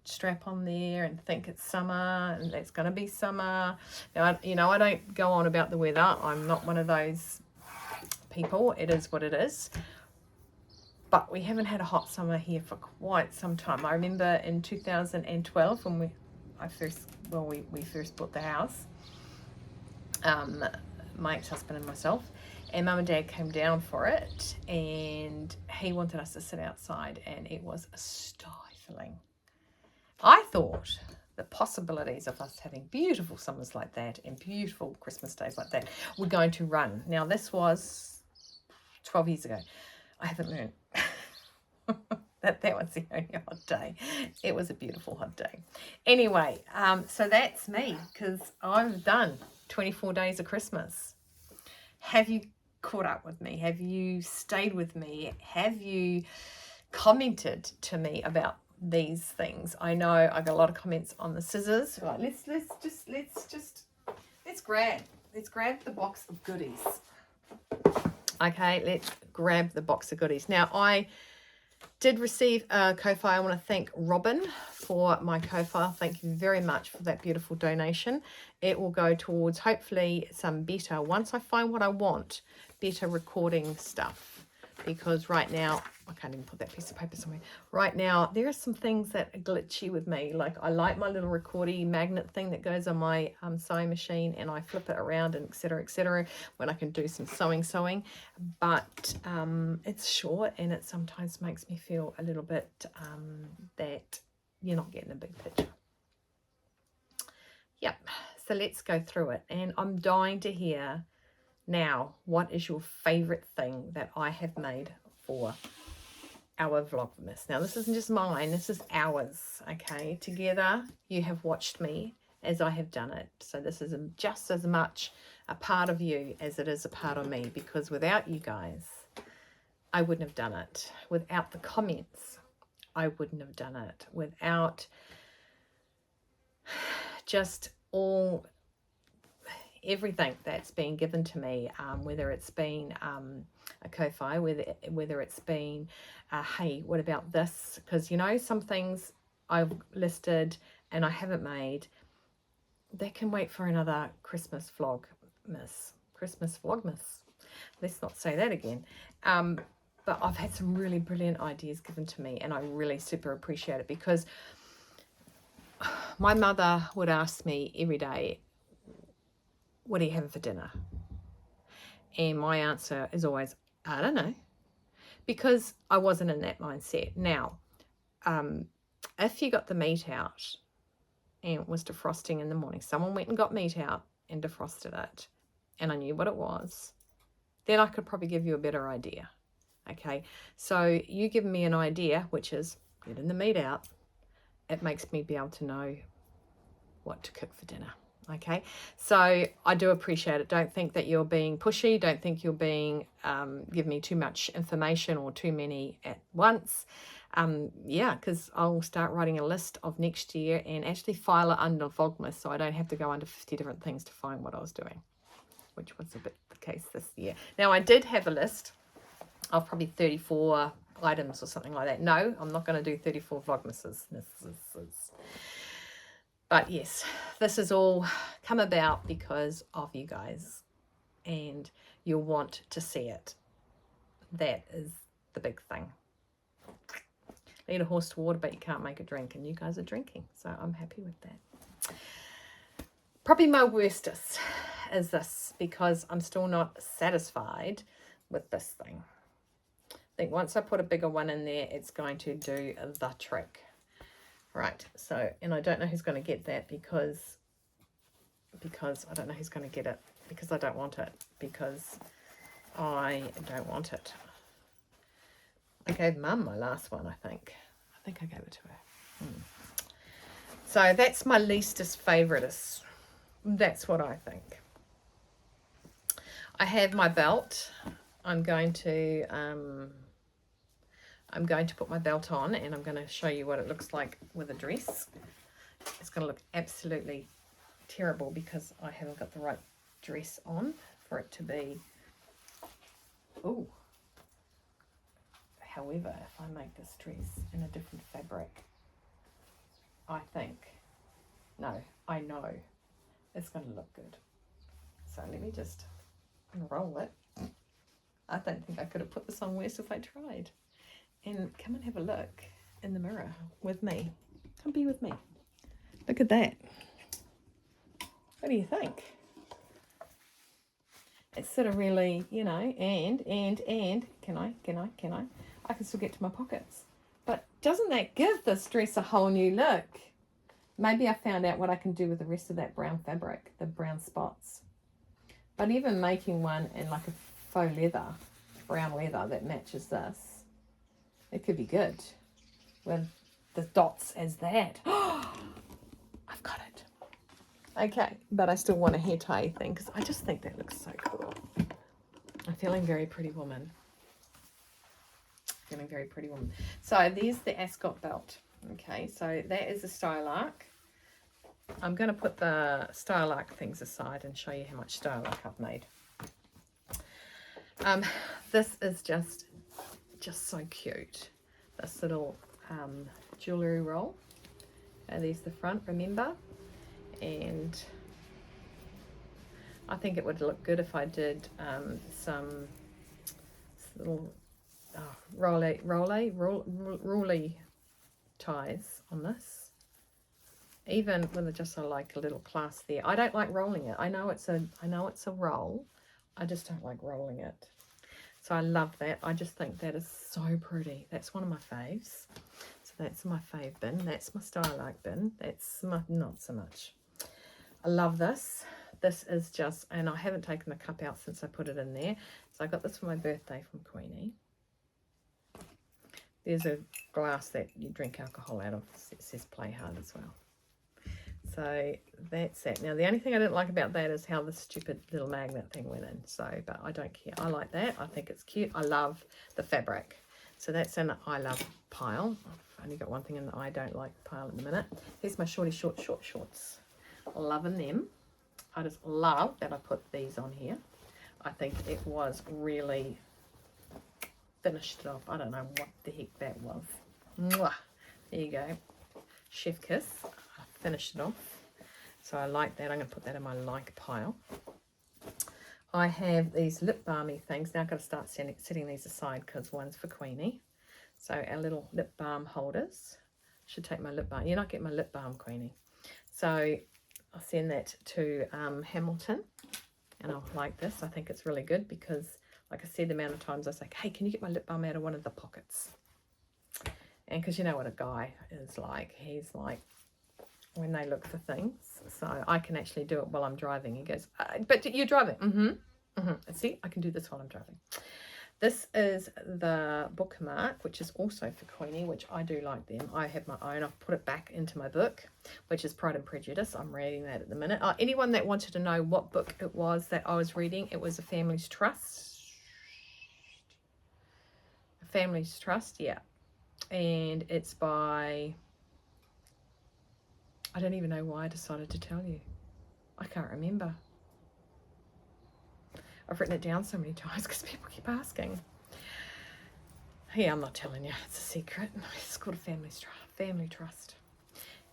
Speaker 2: strap on there and think it's summer and it's going to be summer. Now, I don't go on about the weather. I'm not one of those people. It is what it is. but we haven't had a hot summer here for quite some time. I remember in 2012 when we first bought the house, my ex-husband and myself, and Mum and Dad came down for it, and he wanted us to sit outside, and it was stifling. I thought the possibilities of us having beautiful summers like that and beautiful Christmas days like that were going to run. Now, this was 12 years ago. I haven't learned that was the only hot day. It was a beautiful hot day. Anyway, so that's me, because I've done 24 days of Christmas. Have you caught up with me? Have you stayed with me? Have you commented to me about these things? I know I got a lot of comments on the scissors. Right, let's grab the box of goodies. Okay, let's grab the box of goodies. Now, I did receive a Ko-Fi. I want to thank Robin for my Ko-Fi. Thank you very much for that beautiful donation. It will go towards hopefully some better, once I find what I want, better recording stuff. Because right now, I can't even put that piece of paper somewhere. Right now, there are some things that are glitchy with me. Like, I like my little recordy magnet thing that goes on my sewing machine, and I flip it around and etc. when I can do some sewing. But it's short, and it sometimes makes me feel a little bit that you're not getting a big picture. Yep, so let's go through it. And I'm dying to hear now, what is your favorite thing that I have made for our Vlogmas? Now, this isn't just mine, this is ours, okay? Together, you have watched me as I have done it. So this is just as much a part of you as it is a part of me, because without you guys, I wouldn't have done it. Without the comments, I wouldn't have done it. Without just everything that's been given to me, whether it's been a Ko-Fi, whether it's been hey, what about this? Because, you know, some things I've listed and I haven't made, they can wait for another Christmas Vlogmas. Let's not say that again. But I've had some really brilliant ideas given to me, and I really super appreciate it, because my mother would ask me every day, what are you having for dinner? And my answer is always, I don't know, because I wasn't in that mindset. Now, if you got the meat out and it was defrosting in the morning, someone went and got meat out and defrosted it, and I knew what it was, then I could probably give you a better idea. Okay, so you give me an idea, which is getting the meat out, it makes me be able to know what to cook for dinner. Okay, so I do appreciate it. Don't think that you're being pushy. Don't think you're being give me too much information or too many at once. Yeah, because I'll start writing a list of next year and actually file it under Vlogmas, so I don't have to go under 50 different things to find what I was doing, which was a bit the case this year. Now, I did have a list of probably 34 items or something like that. No, I'm not going to do 34 Vlogmases. But yes, this has all come about because of you guys, and you'll want to see it. That is the big thing. Lead a horse to water, but you can't make it drink, and you guys are drinking, so I'm happy with that. Probably my worstest is this, because I'm still not satisfied with this thing. I think once I put a bigger one in there, it's going to do the trick. Right, so, and I don't know who's going to get that, because I don't know who's going to get it, because I don't want it, because I don't want it. I gave Mum my last one, I think I gave it to her. So that's my leastest favoritist. That's what I think. I have my belt. I'm going to put my belt on, and I'm going to show you what it looks like with a dress. It's going to look absolutely terrible because I haven't got the right dress on for it to be. Ooh. However, if I make this dress in a different fabric, I know it's going to look good. So let me just unroll it. I don't think I could have put this on worse if I tried. and come and have a look in the mirror with me. Come be with me. Look at that. What do you think? It's sort of really, you know, and, can I? I can still get to my pockets. But doesn't that give this dress a whole new look? Maybe I found out what I can do with the rest of that brown fabric, the brown spots. But even making one in like a faux leather, brown leather that matches this, it could be good with the dots as that. I've got it. Okay, but I still want a hair tie thing because I just think that looks so cool. I'm feeling very pretty woman. Feeling very pretty woman. So there's the ascot belt. Okay, so that is a style arc. I'm going to put the style arc things aside and show you how much style arc I've made. This is just so cute. This little jewellery roll. And there's the front, remember? And I think it would look good if I did some little rolly ties on this. Even with just like a little clasp there. I don't like rolling it. I know it's a roll. I just don't like rolling it. So I love that. I just think that is so pretty. That's one of my faves. So that's my fave bin. That's my style arc bin. That's my not so much. I love this. This is just, and I haven't taken the cup out since I put it in there. So I got this for my birthday from Queenie. There's a glass that you drink alcohol out of. It says play hard as well. So that's it. Now the only thing I didn't like about that is how the stupid little magnet thing went in. So, but I don't care. I like that. I think it's cute. I love the fabric. So that's an I love pile. I've only got one thing in the I don't like pile at the minute. Here's my short shorts. Loving them. I just love that I put these on here. I think it was really finished it off. I don't know what the heck that was. Mwah. There you go. Chef kiss. I finished it off. So I like that. I'm going to put that in my like pile. I have these lip balmy things. Now I've got to start setting these aside because one's for Queenie. So our little lip balm holders. Should take my lip balm. You're not getting my lip balm, Queenie. So I'll send that to Hamilton. And I'll like this. I think it's really good because, like I said, the amount of times I was like, hey, can you get my lip balm out of one of the pockets? And because you know what a guy is like. He's like, when they look for things. So I can actually do it while I'm driving. He goes, but you're driving. See, I can do this while I'm driving. This is the bookmark, which is also for Queenie, which I do like them. I have my own. I've put it back into my book, which is Pride and Prejudice. I'm reading that at the minute. Anyone that wanted to know what book it was that I was reading, it was A Family's Trust. A Family's Trust, yeah. And it's by... I don't even know why I decided to tell you. I can't remember. I've written it down so many times because people keep asking. Yeah, I'm not telling you. It's a secret. It's called Family Trust.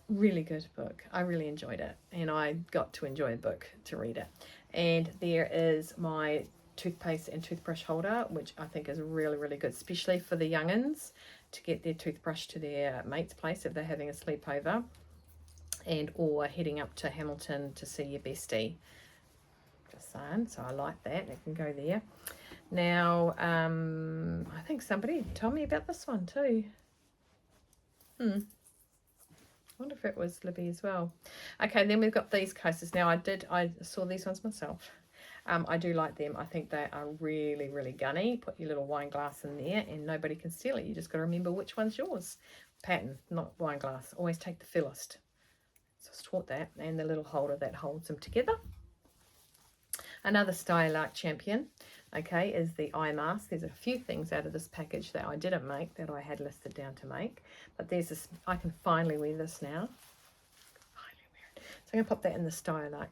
Speaker 2: Really good book. I really enjoyed it. And I got to enjoy a book to read it. And there is my toothpaste and toothbrush holder, which I think is really, really good, especially for the young'uns to get their toothbrush to their mate's place if they're having a sleepover. And or heading up to Hamilton to see your bestie. Just saying, so I like that. It can go there. Now, I think somebody told me about this one too. I wonder if it was Libby as well. Okay, then we've got these coasters. Now I saw these ones myself. I do like them. I think they are really, really gunny. Put your little wine glass in there and nobody can steal it. You just got to remember which one's yours. Pattern, not wine glass. Always take the fillest. So I was taught that. And the little holder that holds them together. Another Style Arc champion, okay, is the eye mask. There's a few things out of this package that I didn't make that I had listed down to make. But there's this, I can finally wear this now. Finally wear it. So I'm going to pop that in the Style Arc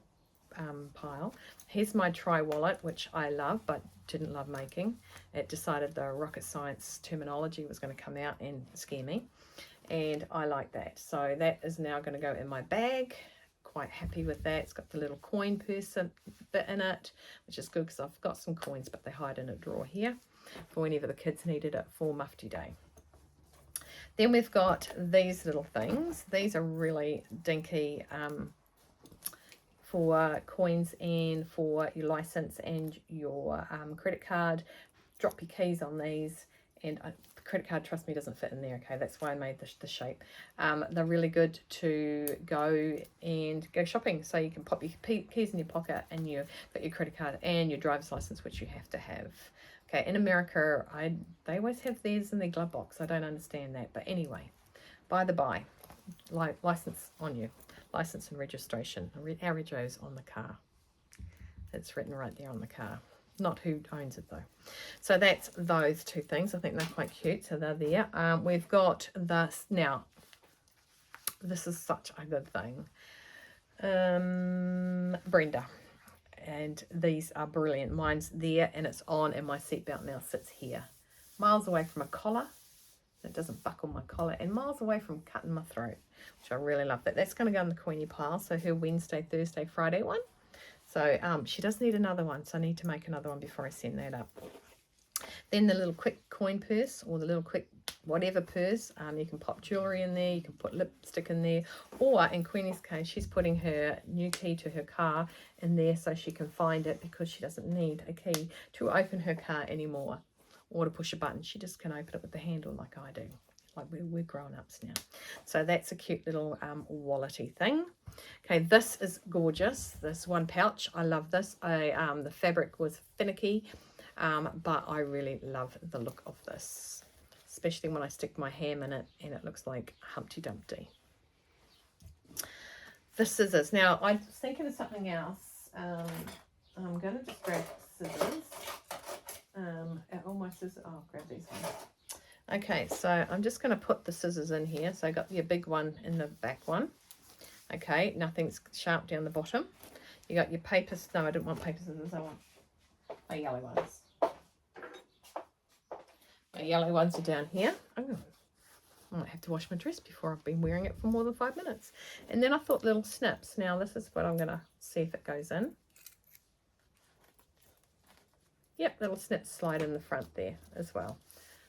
Speaker 2: pile. Here's my try wallet, which I love but didn't love making. It decided the rocket science terminology was going to come out and scare me. And I like that. So that is now going to go in my bag. Quite happy with that. It's got the little coin purse bit in it, which is good because I've got some coins, but they hide in a drawer here for whenever the kids needed it for Mufti Day. Then we've got these little things. These are really dinky for coins and for your license and your credit card. Drop your keys on these, and the credit card, trust me, doesn't fit in there. Okay, that's why I made the shape. They're really good to go shopping, so you can pop your keys in your pocket and you've got your credit card and your driver's license, which you have to have. Okay, in America, they always have theirs in their glove box. I don't understand that, but anyway, by the by, license on you, license and registration. Our rego's on the car. It's written right there on the car. Not who owns it though. So that's those two things. I think they're quite cute. So they're there. We've got this now. This is such a good thing. Brenda. And these are brilliant. Mine's there and it's on, and my seatbelt now sits here. Miles away from a collar. It doesn't buckle my collar, and miles away from cutting my throat, which I really love. That's going to go in the Queenie pile. So her Wednesday, Thursday, Friday one. So she does need another one, so I need to make another one before I send that up. Then the little quick coin purse, or the little quick whatever purse. You can pop jewellery in there, you can put lipstick in there, or in Queenie's case, she's putting her new key to her car in there so she can find it, because she doesn't need a key to open her car anymore or to push a button. She just can open it with the handle like I do. Like we're grown-ups now. So that's a cute little wallety thing. Okay, this is gorgeous. This one pouch, I love this. The fabric was finicky, but I really love the look of this, especially when I stick my ham in it and it looks like Humpty Dumpty. The scissors. Now, I was thinking of something else. I'm going to just grab scissors. All my scissors. Oh, I'll grab these ones. Okay, so I'm just going to put the scissors in here. So I got your big one in the back one. Okay, nothing's sharp down the bottom. You got your paper. No, I didn't want paper scissors. I want my yellow ones. My yellow ones are down here. Oh, I might have to wash my dress before I've been wearing it for more than 5 minutes. And then I thought little snips. Now this is what I'm going to see if it goes in. Yep, little snips slide in the front there as well.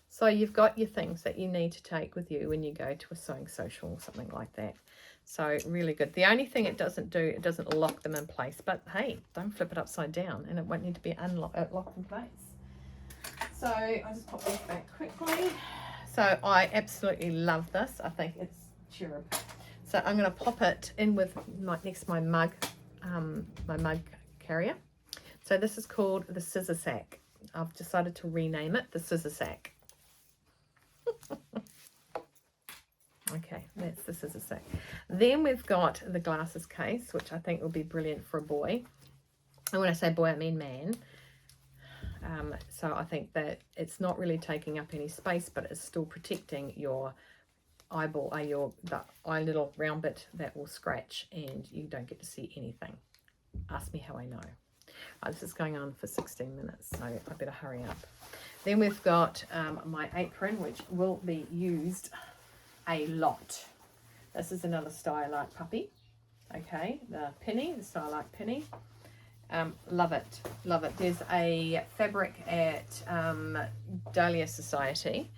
Speaker 2: So you've got your things that you need to take with you when you go to a sewing social or something like that. So really good. The only thing it doesn't do, it doesn't lock them in place. But hey, don't flip it upside down and it won't need to be locked in place. So I just pop this back quickly. So I absolutely love this. I think it's cherub. So I'm going to pop it in with next to my mug carrier. So this is called the scissor sack. I've decided to rename it the scissor sack. Okay, that's the scissor sack. Then we've got the glasses case, which I think will be brilliant for a boy. And when I say boy, I mean man. So I think that it's not really taking up any space, but it's still protecting your eyeball, the eye little round bit that will scratch and you don't get to see anything. Ask me how I know. This is going on for 16 minutes, so I better hurry up. Then we've got my apron, which will be used a lot. This is another Stylark puppy. Okay, the Pinny, the Stylark Pinny. Love it, love it. There's a fabric at Dahlia Society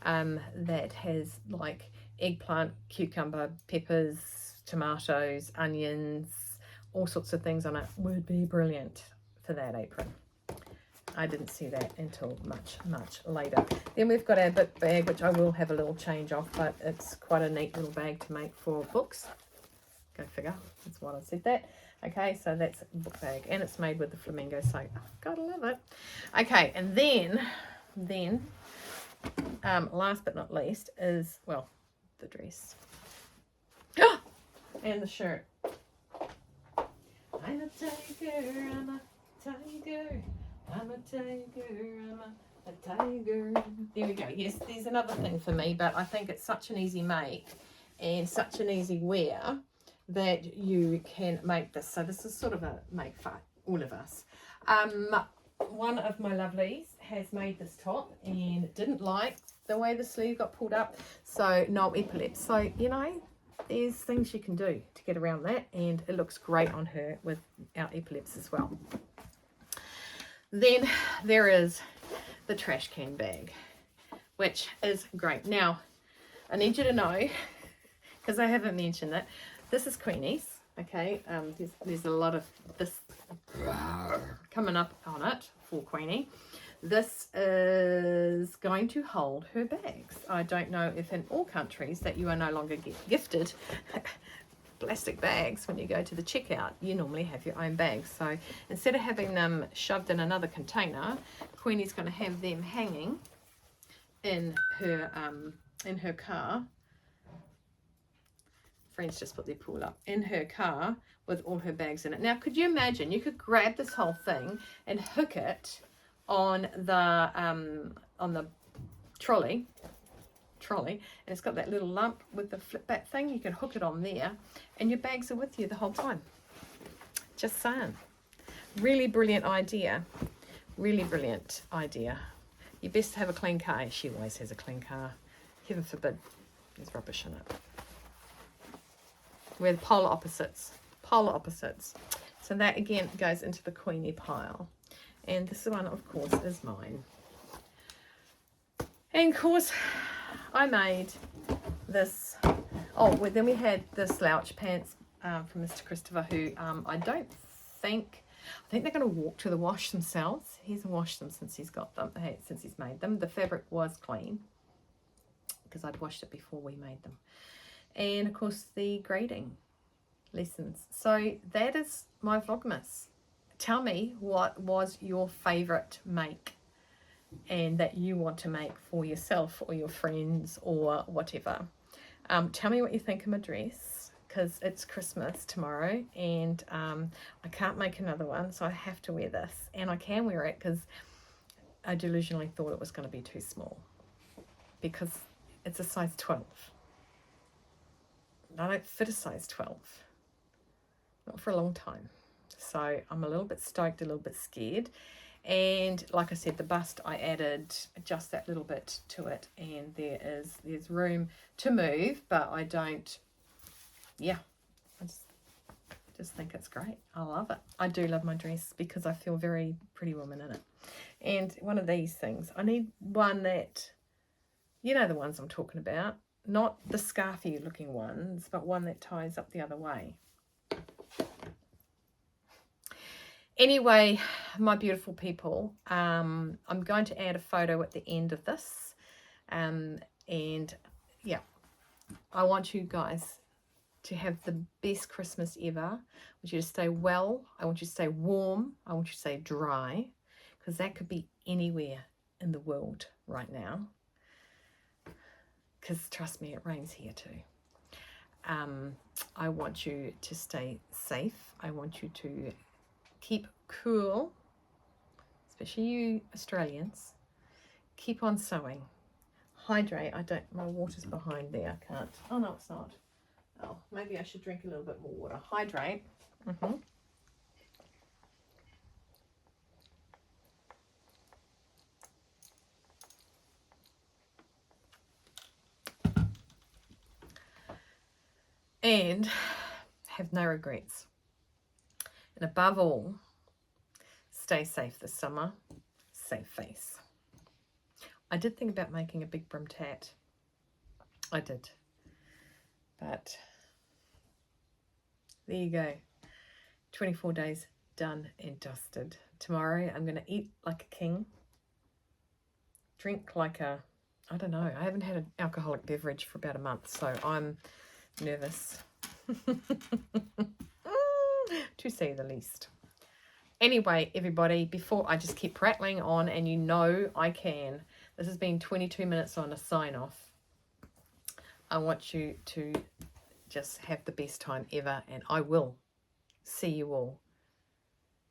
Speaker 2: that has like eggplant, cucumber, peppers, tomatoes, onions, all sorts of things on it. Would be brilliant for that apron. I didn't see that until much later. Then we've got our book bag, which I will have a little change of, but it's quite a neat little bag to make for books. Go figure, that's why I said that. Okay, so that's a book bag, and it's made with the flamingo soap. Gotta love it. Okay, and then last but not least is, well, the dress. And the shirt. I'm a tiger, I'm a tiger, I'm a tiger, I'm a tiger. There we go. Yes, there's another thing for me, but I think it's such an easy make and such an easy wear that you can make this. So this is sort of a make for all of us. One of my lovelies has made this top and didn't like the way the sleeve got pulled up, so no epaulets. So, you know, there's things you can do to get around that, and it looks great on her without epaulets as well. Then there is the trash can bag, which is great. Now, I need you to know, because I haven't mentioned it, this is Queenie's, okay? There's a lot of this coming up on it for Queenie. This is going to hold her bags. I don't know if in all countries that you are no longer gifted plastic bags when you go to the checkout, you normally have your own bags. So instead of having them shoved in another container, Queenie's going to have them hanging in her car. Friends just put their pool up in her car with all her bags in it. Now, could you imagine you could grab this whole thing and hook it on the trolley, and it's got that little lump with the flip back thing. You can hook it on there and your bags are with you the whole time. Just saying. Really brilliant idea. Really brilliant idea. You best have a clean car. She always has a clean car. Heaven forbid there's rubbish in it. We're the polar opposites. Polar opposites. So that again goes into the Queenie pile. And this one, of course, is mine. And of course, I made this. Oh, well, then we had the slouch pants from Mr. Christopher, who I think they're going to walk to the wash themselves. He hasn't washed them since he's got them, since he's made them. The fabric was clean because I'd washed it before we made them. And of course, the grading lessons. So that is my Vlogmas. Tell me what was your favorite make and that you want to make for yourself or your friends or whatever. Tell me what you think of my dress, because it's Christmas tomorrow and I can't make another one, so I have to wear this. And I can wear it because I delusionally thought it was going to be too small because it's a size 12. I don't fit a size 12, not for a long time. So I'm a little bit stoked, a little bit scared. And like I said, the bust, I added just that little bit to it. And there's room to move, but I don't, yeah, I just think it's great. I love it. I do love my dress because I feel very pretty woman in it. And one of these things, I need one that, you know the ones I'm talking about, not the scarfy looking ones, but one that ties up the other way. Anyway, my beautiful people, I'm going to add a photo at the end of this. And yeah, I want you guys to have the best Christmas ever. I want you to stay well. I want you to stay warm. I want you to stay dry, because that could be anywhere in the world right now. Because trust me, it rains here too. I want you to stay safe. I want you to keep cool, especially you Australians. Keep on sewing. Hydrate. My water's behind there. I can't. Oh, no, it's not. Oh, maybe I should drink a little bit more water. Hydrate. And have no regrets. And above all, stay safe this summer. Safe face. I did think about making a big brim tat. I did. But there you go. 24 days done and dusted. Tomorrow I'm going to eat like a king. Drink like a, I don't know. I haven't had an alcoholic beverage for about a month, so I'm nervous. To say the least. Anyway, everybody, before I just keep prattling on, and you know I can, this has been 22 minutes on a sign off. I want you to just have the best time ever, and I will see you all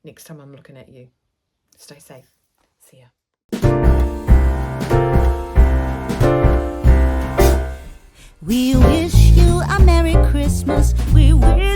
Speaker 2: next time I'm looking at you. Stay safe. See ya.
Speaker 1: We wish you a Merry Christmas. We wish